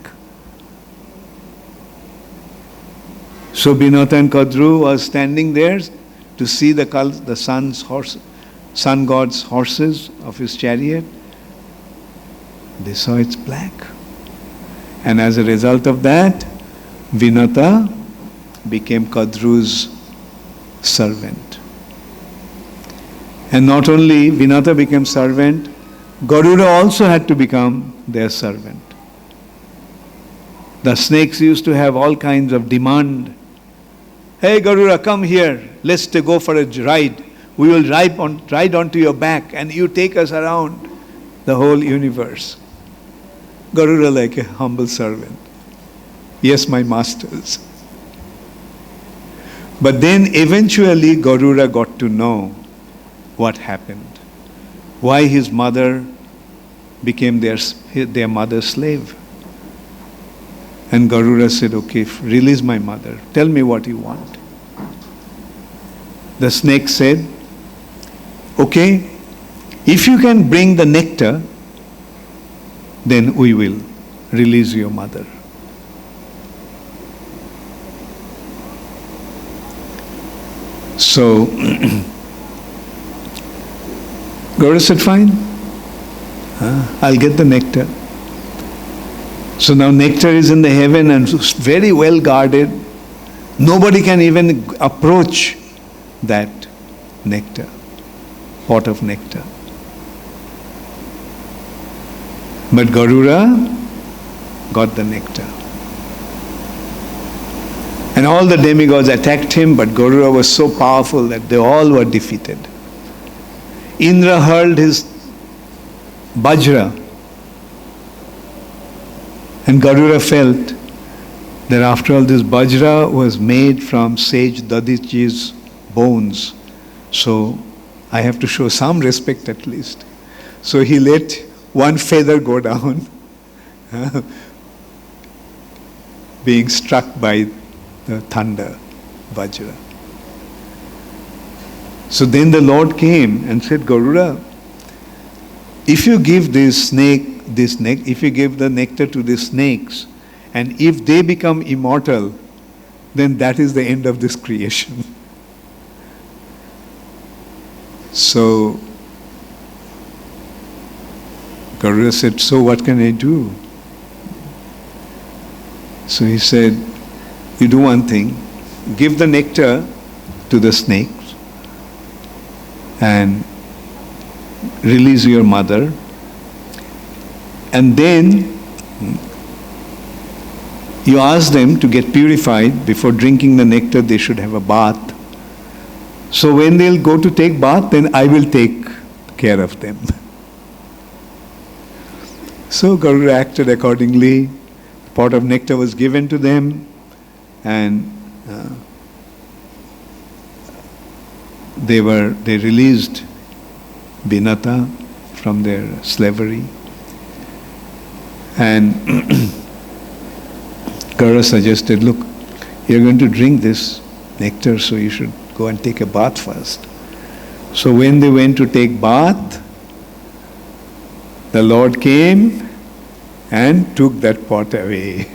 So Binata and Kadru was standing there to see the sun god's horses of his chariot. They saw it's black. And as a result of that, Binata became Kadru's servant. And not only Binata became servant, Garuda also had to become their servant. The snakes used to have all kinds of demand. Hey Garuda, come here, let's go for a ride. We will ride onto your back and you take us around the whole universe. Garuda like a humble servant. Yes, my masters. But then eventually Garuda got to know what happened. Why his mother became their mother's slave. And Garuda said, okay, release my mother. Tell me what you want. The snake said, okay, if you can bring the nectar, then we will release your mother. So, Garuda said, fine, I'll get the nectar. So now nectar is in the heaven and very well guarded. Nobody can even approach that nectar, pot of nectar. But Garuda got the nectar. And all the demigods attacked him, but Garuda was so powerful that they all were defeated. Indra hurled his Vajra, and Garuda felt that after all this Vajra was made from sage Dadichi's bones, so I have to show some respect at least. So he let one feather go down, being struck by the thunder. Vajra. So then the Lord came and said, Garuda, if you give if you give the nectar to the snakes, and if they become immortal, then that is the end of this creation. So Garuda said, so what can I do? So he said, you do one thing, give the nectar to the snakes and release your mother, and then you ask them to get purified. Before drinking the nectar, they should have a bath. So when they'll go to take bath, then I will take care of them. So Garuda acted accordingly. A pot of nectar was given to them, and they released Binata from their slavery. And Garuda suggested, look, you're going to drink this nectar, so you should go and take a bath first. So when they went to take bath, the Lord came and took that pot away.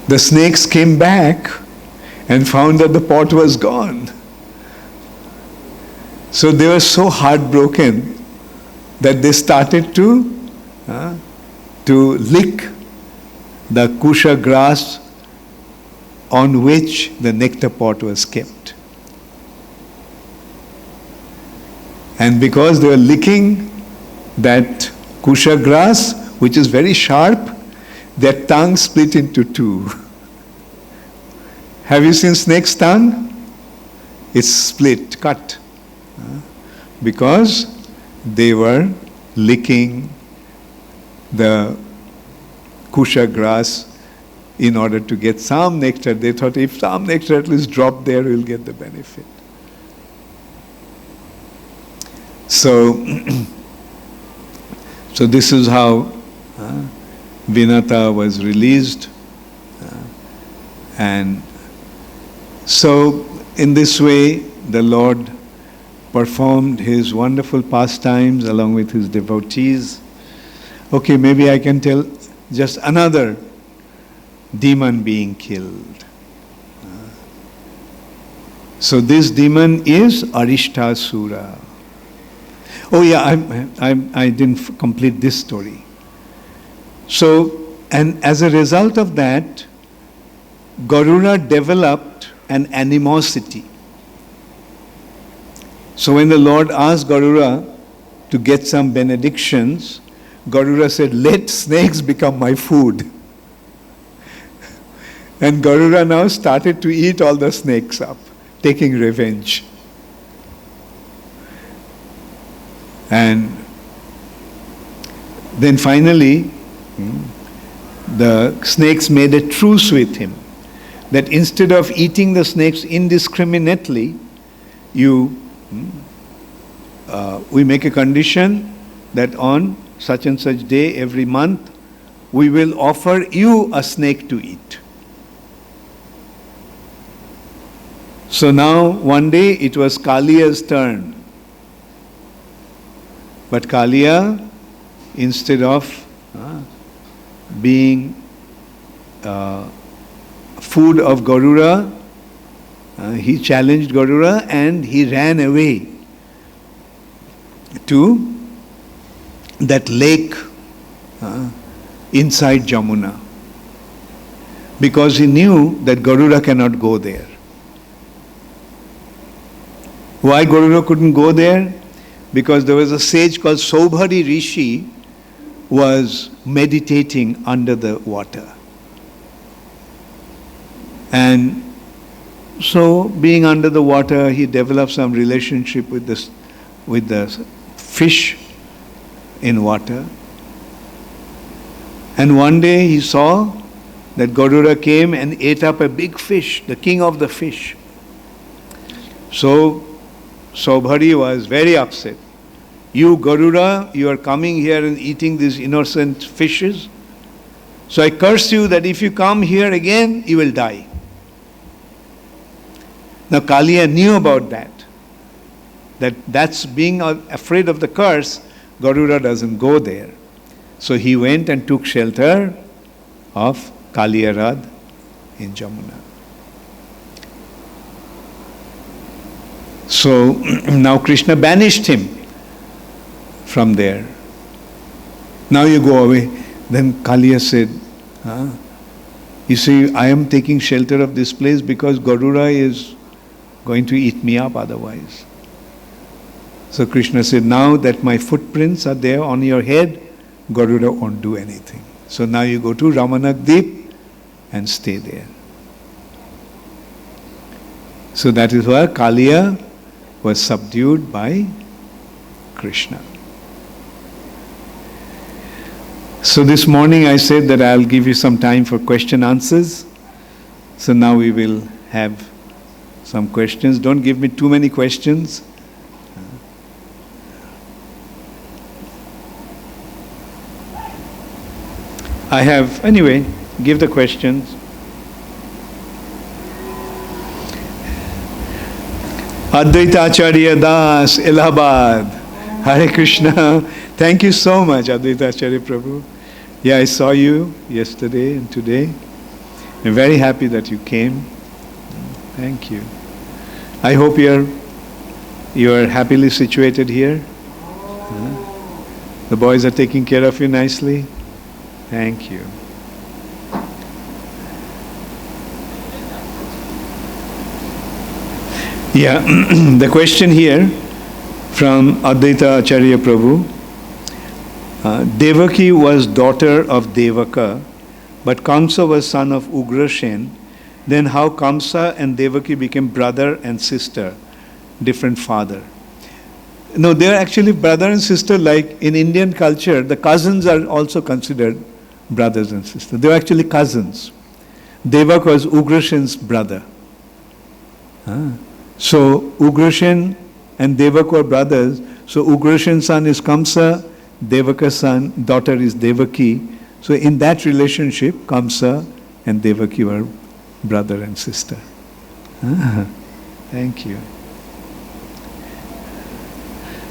The snakes came back and found that the pot was gone. So they were so heartbroken that they started to lick the kusha grass on which the nectar pot was kept. And because they were licking that kusha grass, which is very sharp, their tongue split into two. Have you seen snake's tongue? It's split, cut. Because they were licking the kusha grass in order to get some nectar. They thought if some nectar at least dropped there, we'll get the benefit. So, so this is how Vinata was released. And so in this way, the Lord performed his wonderful pastimes along with his devotees. Okay, maybe I can tell just another demon being killed. So this demon is Arishtasura. Oh yeah, I didn't complete this story. So, and as a result of that, Garuda developed an animosity. So when the Lord asked Garuda to get some benedictions, Garuda said, let snakes become my food. And Garuda now started to eat all the snakes up, taking revenge. And then finally, the snakes made a truce with him, that instead of eating the snakes indiscriminately, we make a condition that on such and such day every month, we will offer you a snake to eat. So now one day it was Kaliya's turn. But Kaliya, instead of being food of Garuda, he challenged Garuda and he ran away to that lake inside Jamuna, because he knew that Garuda cannot go there. Why Garuda couldn't go there? Because there was a sage called Saubhari Rishi was meditating under the water. And so being under the water, he developed some relationship with the fish in water. And one day he saw that Garuda came and ate up a big fish, the king of the fish. So Saubhari was very upset. You Garuda, you are coming here and eating these innocent fishes. So I curse you that if you come here again, you will die. Now Kaliya knew about that. That's being afraid of the curse. Garuda doesn't go there. So he went and took shelter of Kaliya Radh in Jamuna. So now Krishna banished him from there. Now you go away. Then Kaliya said, you see, I am taking shelter of this place because Garuda is going to eat me up otherwise. So Krishna said, now that my footprints are there on your head, Garuda won't do anything. So now you go to Ramanakdeep and stay there. So that is why Kaliya was subdued by Krishna. So this morning I said that I'll give you some time for question answers. So now we will have some questions. Don't give me too many questions. Anyway, give the questions. Advaita Acharya Das, Allahabad. Hare Krishna. Thank you so much, Advaita Acharya Prabhu. Yeah, I saw you yesterday and today. I'm very happy that you came. Thank you. I hope you are happily situated here. The boys are taking care of you nicely. Thank you. Yeah, the question here from Advaita Acharya Prabhu. Devaki was daughter of Devaka, but Kamsa was son of Ugrashen. Then how Kamsa and Devaki became brother and sister, different father? No, they are actually brother and sister. Like in Indian culture, the cousins are also considered brothers and sisters. They were actually cousins. Devak was Ugrashen's brother. So Ugrashen and Devak were brothers. So Ugrashen's son is Kamsa, Devaka's son, daughter is Devaki. So in that relationship, Kamsa and Devaki were brother and sister. Thank you.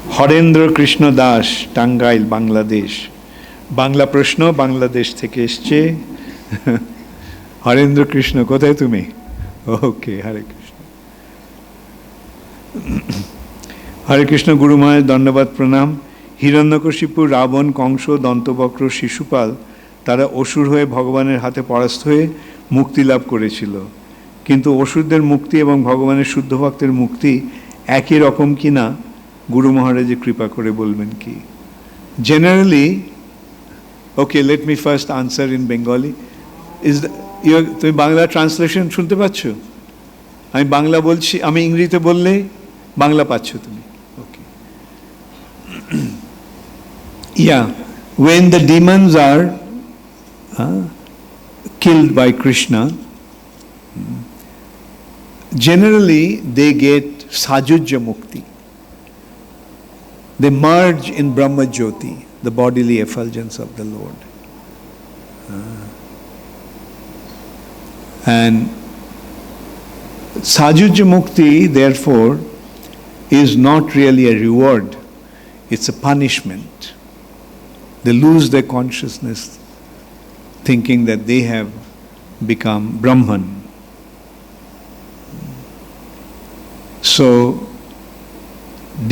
Harendra Krishna Das, Tangail, Bangladesh. Bangla Prashno, Bangladesh থেকে এসছে। হরেন্দ্র কৃষ্ণ, কোথায় তুমি? ওকে, হরে কৃষ্ণ। হরে কৃষ্ণ, গুরু মহারাজ ধন্যবাদ, প্রণাম। হিরণ্যকশিপু, রাবণ, কংস, দন্তবক্র, শিশুপাল তারা অসুর হয়ে ভগবানের হাতে পরাস্ত হয়ে মুক্তি লাভ করেছিল। কিন্তু অসুরদের মুক্তি এবং ভগবানের শুদ্ধ ভক্তের মুক্তি একই রকম কিনা গুরু মহারাজের কৃপা করে বলবেন কি? Generally, okay, let me first answer in Bengali. তুমি বাংলা ট্রান্সলেশন শুনতে পাচ্ছ? আমি বাংলা বলছি, আমি ইংরেজিতে বললে বাংলা পাচ্ছ তুমি? Okay. Yeah, when the demons are killed by Krishna, generally they get sajujya mukti. They merge in Brahma Jyoti, the bodily effulgence of the Lord. And sajujya mukti, therefore, is not really a reward, it's a punishment. They lose their consciousness thinking that they have become Brahman. So,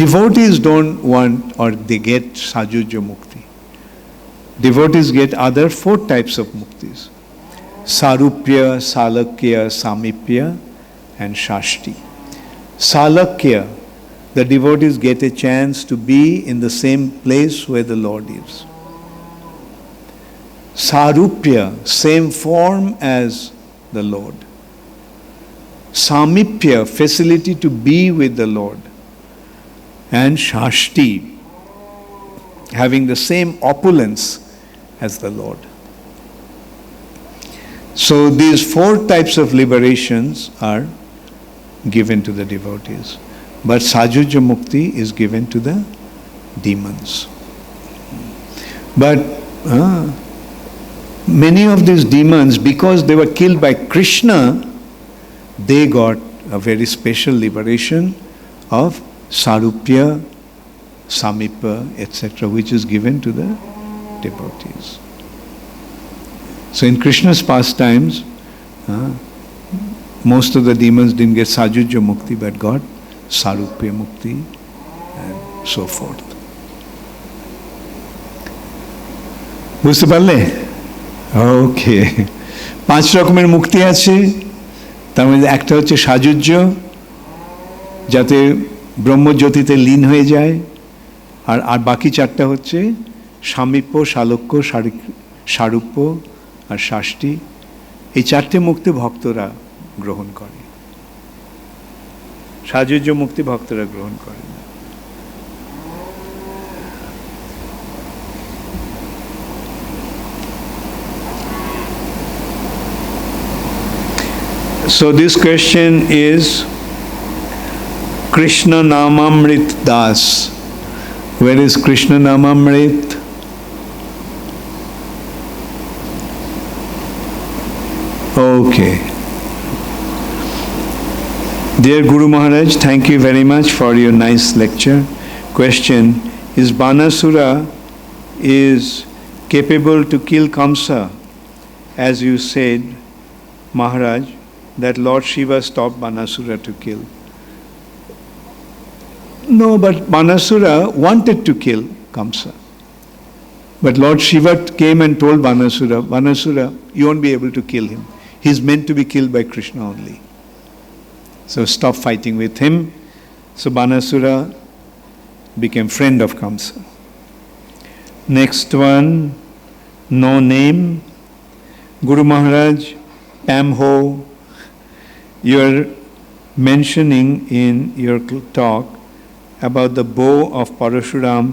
devotees don't want or they get sajujya mukti. Devotees get other 4 types of muktis: Sarupya, Salakya, Samipya and Shashti. Salakya, the devotees get a chance to be in the same place where the Lord is. Sarupya, same form as the Lord. Samipya, facility to be with the Lord. And Shashti, having the same opulence as the Lord. So these 4 types of liberations are given to the devotees. But Sajujya Mukti is given to the demons. But many of these demons, because they were killed by Krishna, they got a very special liberation of Sarupya, Samipa, etc., which is given to the devotees. So in Krishna's pastimes, most of the demons didn't get Sajujya Mukti, but got Sarupya Mukti and so forth. বুঝতে পারলে? ওকে, 5 রকমের মুক্তি আছে। তার মধ্যে একটা হচ্ছে সাজুজ্য, যাতে ব্রহ্মজ্যোতিতে লীন হয়ে যায়, আর বাকি 4টা হচ্ছে সামীপ্য, শালক্য, সারূপ্য আর শাষ্টি। এই 4টে মুক্তি ভক্তরা গ্রহণ করে, সাজুজ্য মুক্তি ভক্তরা গ্রহণ করে না। So this question is Krishna Namamrit Das. Where is Krishna Namamrit? Okay. Dear Guru Maharaj, thank you very much for your nice lecture. Question: is Banasura is capable to kill Kamsa, as you said, Maharaj, that Lord Shiva stopped Banasura to kill? No, but Banasura wanted to kill Kamsa. But Lord Shiva came and told Banasura, Banasura, you won't be able to kill him. He's meant to be killed by Krishna only. So stop fighting with him. So Banasura became friend of Kamsa. Next one, no name. Guru Maharaj, Pamho, you are mentioning in your talk about the bow of Parashuram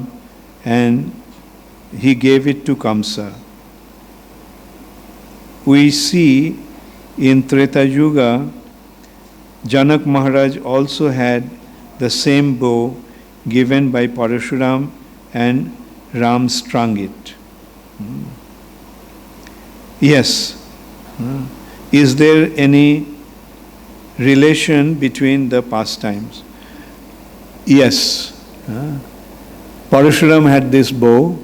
and he gave it to Kamsa. We see in Treta Yuga, Janak Maharaj also had the same bow given by Parashuram and Ram strung it. Yes. Is there any relation between the pastimes? Yes. Parashuram had this bow,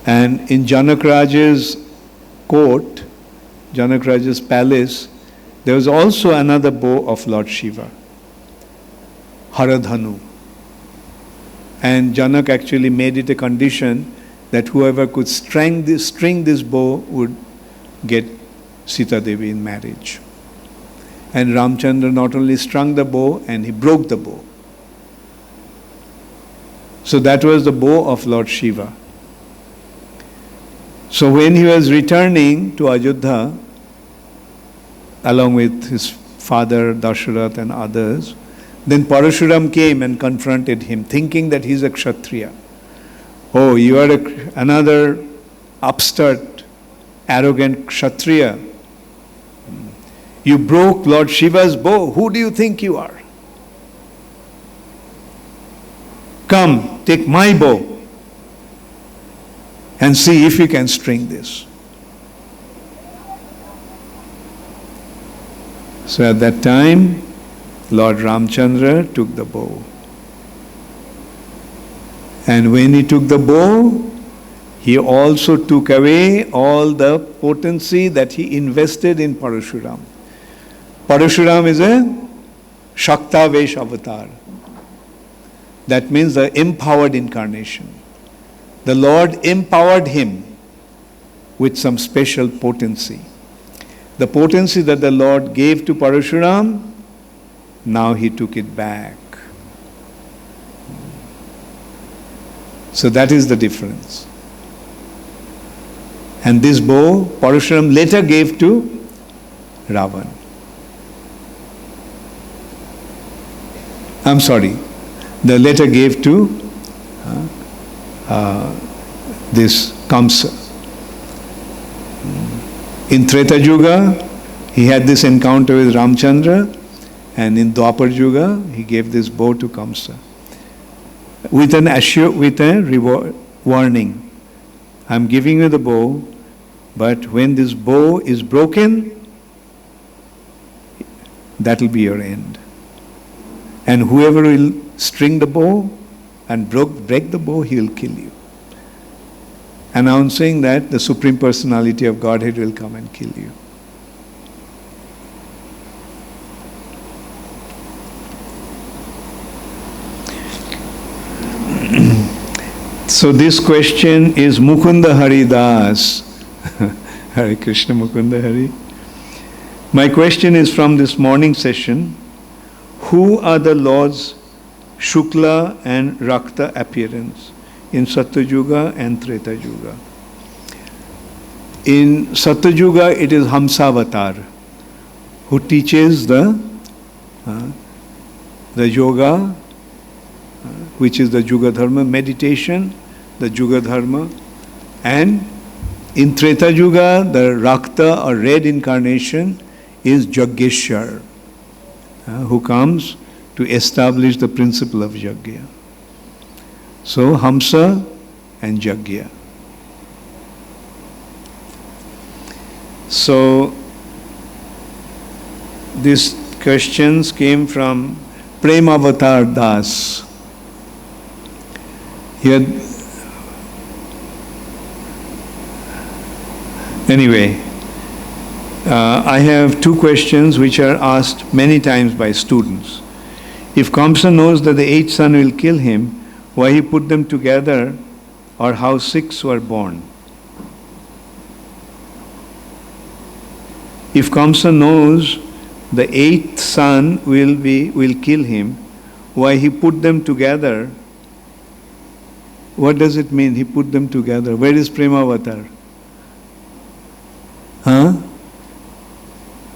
and in Janak Raj's court, Janak Raj's palace, there was also another bow of Lord Shiva, Haradhanu. And Janak actually made it a condition that whoever could string this bow would get Sita Devi in marriage. And Ramchandra not only strung the bow, and he broke the bow. So that was the bow of Lord Shiva. So when he was returning to Ajodhya, along with his father Dasharath and others, then Parashuram came and confronted him, thinking that he's a Kshatriya. Oh, you are another upstart, arrogant Kshatriya. You broke Lord Shiva's bow. Who do you think you are? Come, take my bow and see if you can string this. So at that time, Lord Ramchandra took the bow. And when he took the bow, he also took away all the potency that he invested in Parashuram. Parashuram is a Shaktavesh avatar. That means the empowered incarnation. The Lord empowered him with some special potency. The potency that the Lord gave to Parashuram, now he took it back. So that is the difference. And this bow, Parashuram later gave to Ravan. I'm sorry, the letter gave to this Kamsa. In Treta Yuga, he had this encounter with Ramchandra, and in Dwapar Yuga, he gave this bow to Kamsa. With a warning. I'm giving you the bow, but when this bow is broken, that will be your end. And whoever will string the bow and break the bow, he will kill you. Announcing that the Supreme Personality of Godhead will come and kill you. So this question is Mukunda Haridas. Hare Krishna Mukunda Hari. My question is from this morning session. Who are the Lord's Shukla and Rakta appearance in Satyuga and Treta Yuga? In Satyuga it is Hamsavatar, who teaches the yoga, which is the Yuga Dharma, meditation, the Yuga Dharma. And in Treta Yuga, the Rakta or red incarnation is Yajneshwar, who comes to establish the principle of Yajna. So Hamsa and Yajna. So these questions came from Premavatar Das. Anyway, I have two questions which are asked many times by students. If Kamsa knows that the eighth son will kill him, why he put them together, or how six were born? If Kamsa knows the eighth son will kill him, why he put them together? What does it mean, he put them together? Where is Premavatar?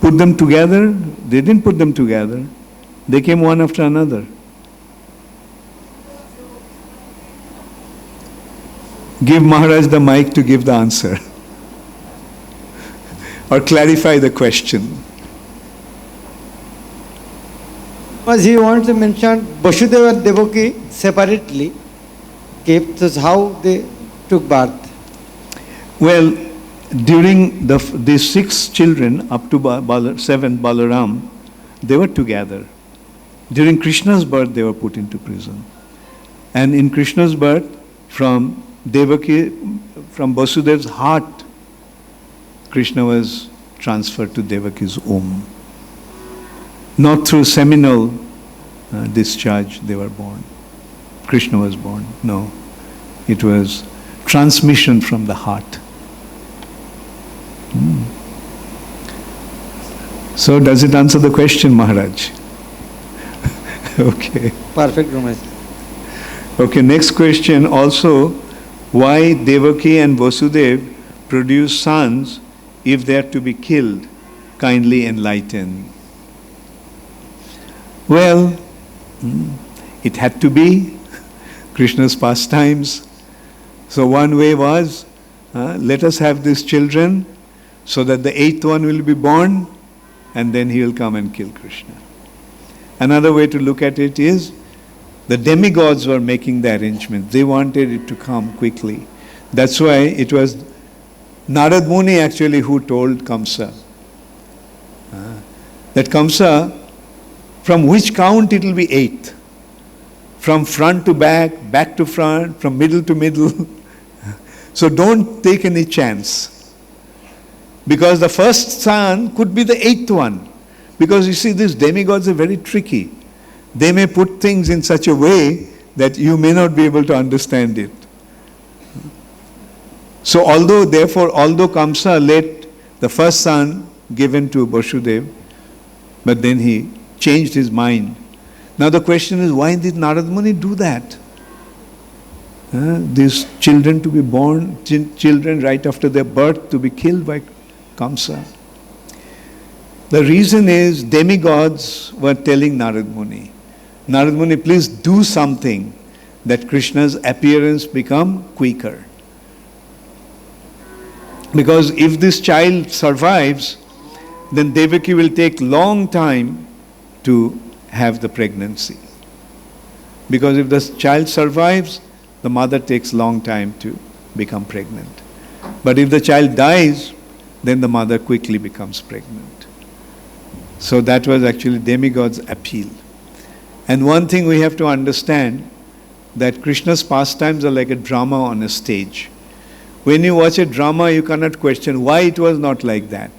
Put them together? They didn't put them together. They came one after another. Give Maharaj the mic to give the answer. Or clarify the question. Because he wants to mention Vasudeva and Devaki separately. That's how they took birth. Well, during these 6 children, up to 7 Balaram, they were together. During Krishna's birth, they were put into prison. And in Krishna's birth, from Vasudeva's heart, Krishna was transferred to Devaki's womb. Not through seminal discharge they were born. Krishna was born. No. It was transmission from the heart. So does it answer the question, Maharaj? Okay. Perfect, Maharaj. Okay, next question also. Why Devaki and Vasudev produce sons if they are to be killed? Kindly enlighten. Well, it had to be Krishna's pastimes. So one way was, let us have these children so that the 8th one will be born and then he will come and kill Krishna. Another way to look at it is, the demigods were making the arrangement. They wanted it to come quickly. That's why it was Narad Muni actually who told Kamsa that Kamsa, from which count it will be 8? From front to back, back to front, from middle to middle. So don't take any chance. Because the first son could be the 8th one. Because you see, these demigods are very tricky. They may put things in such a way that you may not be able to understand it. So although Kamsa let the first son given to Vasudev, but then he changed his mind. Now the question is, why did Narad Muni do that? These children to be born, children right after their birth to be killed by Kamsa. The reason is demigods were telling Narad Muni, please do something that Krishna's appearance become quicker. Because if this child survives, then Devaki will take long time to have the pregnancy. Because if the child survives, the mother takes long time to become pregnant. But if the child dies, then the mother quickly becomes pregnant. So that was actually demigod's appeal. And one thing we have to understand, that Krishna's pastimes are like a drama on a stage. When you watch a drama, you cannot question why it was not like that.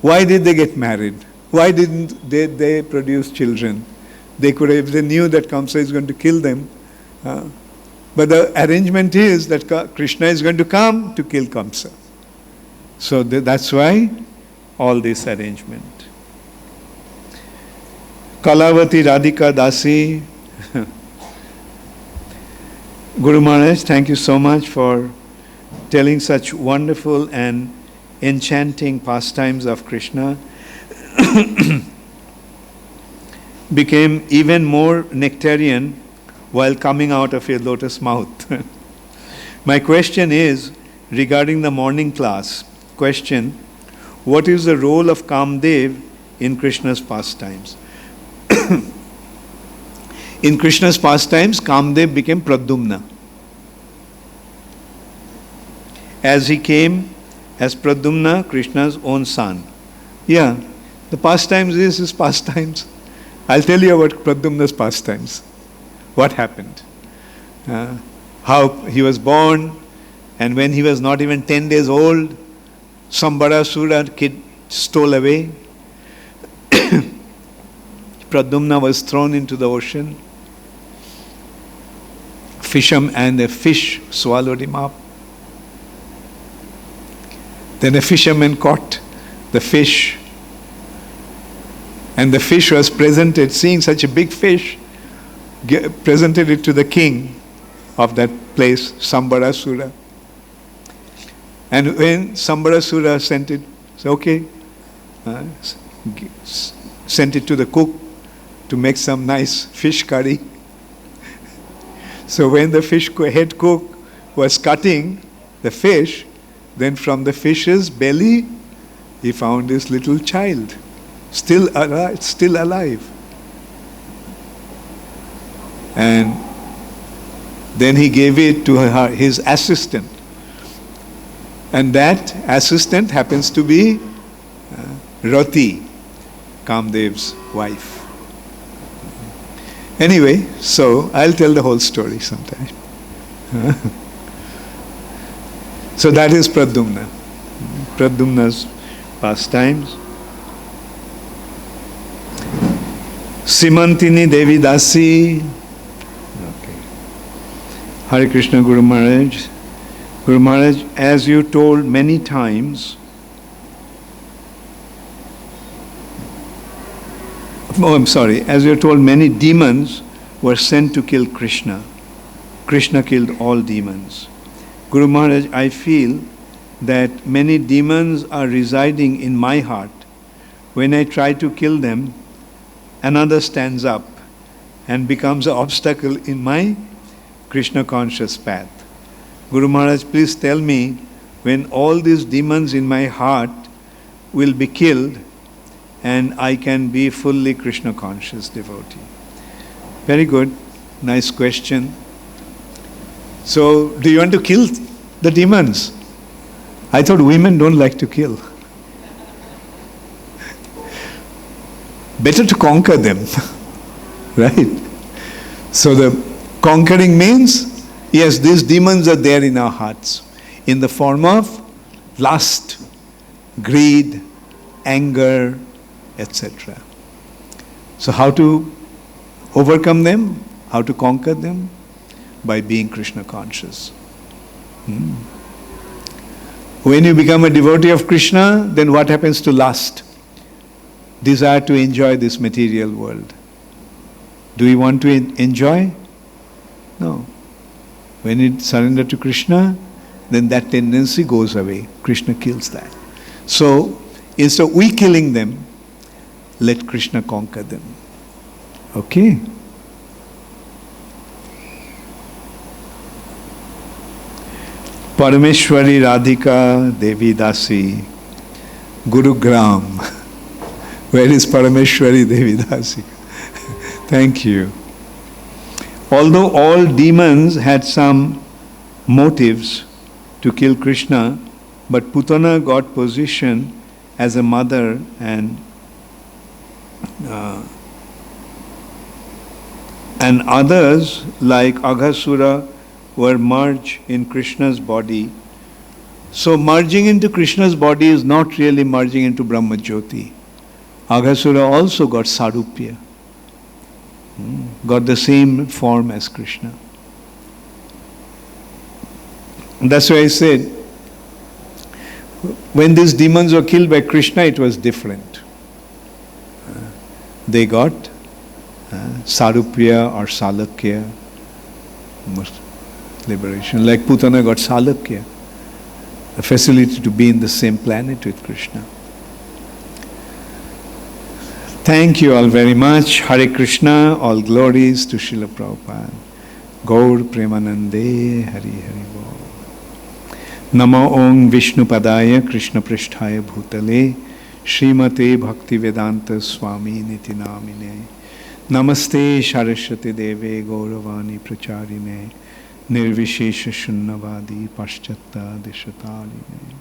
Why did they get married? Why didn't they produce children? They could have, if they knew that Kamsa is going to kill them. But the arrangement is that Krishna is going to come to kill Kamsa. So that's why all this arrangement. Kalavati Radhika Dasi. Guru Maharaj, thank you so much for telling such wonderful and enchanting pastimes of Krishna. Became even more nectarian while coming out of your lotus mouth. My question is regarding the morning class. Question: what is the role of Kamdev in Krishna's pastimes? In Krishna's pastimes, Kamdev became Pradyumna. As he came as Pradyumna, Krishna's own son. Yeah, the pastimes is his pastimes. I'll tell you about Pradyumna's pastimes. What happened? How he was born, and when he was not even 10 days old, Sambarasura kid stole away. Pradyumna was thrown into the ocean. And a fish swallowed him up. Then a fisherman caught the fish. And the fish was presented, seeing such a big fish, presented it to the king of that place, Sambarasura. And when Sambarasura sent it, said, okay, sent it to the cook to make some nice fish curry. So when the head cook was cutting the fish, then from the fish's belly, he found this little child, still alive. And then he gave it to his assistant. And that assistant happens to be Rati, Kamdev's wife. Anyway, so I'll tell the whole story sometime. So that is Pradyumna. Pradyumna's pastimes. Simantini Devi Dasi. Okay. Hare Krishna Guru Maharaj. Guru Maharaj, as you told many times, as you told, many demons were sent to kill Krishna. Krishna killed all demons. Guru Maharaj, I feel that many demons are residing in my heart. When I try to kill them, another stands up and becomes an obstacle in my Krishna conscious path. Guru Maharaj, please tell me when all these demons in my heart will be killed and I can be fully Krishna conscious devotee. Very good. Nice question. So, do you want to kill the demons? I thought women don't like to kill. Better to conquer them. Right? So the conquering means, yes, these demons are there in our hearts in the form of lust, greed, anger, etc. So how to overcome them? How to conquer them? By being Krishna conscious. When you become a devotee of Krishna, then what happens to lust? Desire to enjoy this material world. Do we want to enjoy? No. When you surrender to Krishna, then that tendency goes away. Krishna kills that. So, instead of we killing them, let Krishna conquer them. Okay? Parameshwari Radhika Devi Dasi, Gurugram. Where is Parameshwari Devi Dasi? Thank you. Although all demons had some motives to kill Krishna, but Putana got position as a mother and And others, like Aghasura, were merged in Krishna's body. So merging into Krishna's body is not really merging into Brahma Jyoti. Aghasura also got Sarupya, got the same form as Krishna. And that's why I said, when these demons were killed by Krishna, it was different. They got Sarupya or Salakya, liberation. Like Putana got Salakya, the facility to be in the same planet with Krishna. Thank you all very much. Hare Krishna, all glories to Srila Prabhupada. Gaur Premanande, Hari Hari Bol. Namo Om Vishnu Padaya Krishna Pristhaya Bhutale Srimate Bhakti Vedanta Swami Niti Namine Namaste Saraswati Deve Gauravani Pracharine Nirvishesha Shunnavadi Paschata Deshatarine.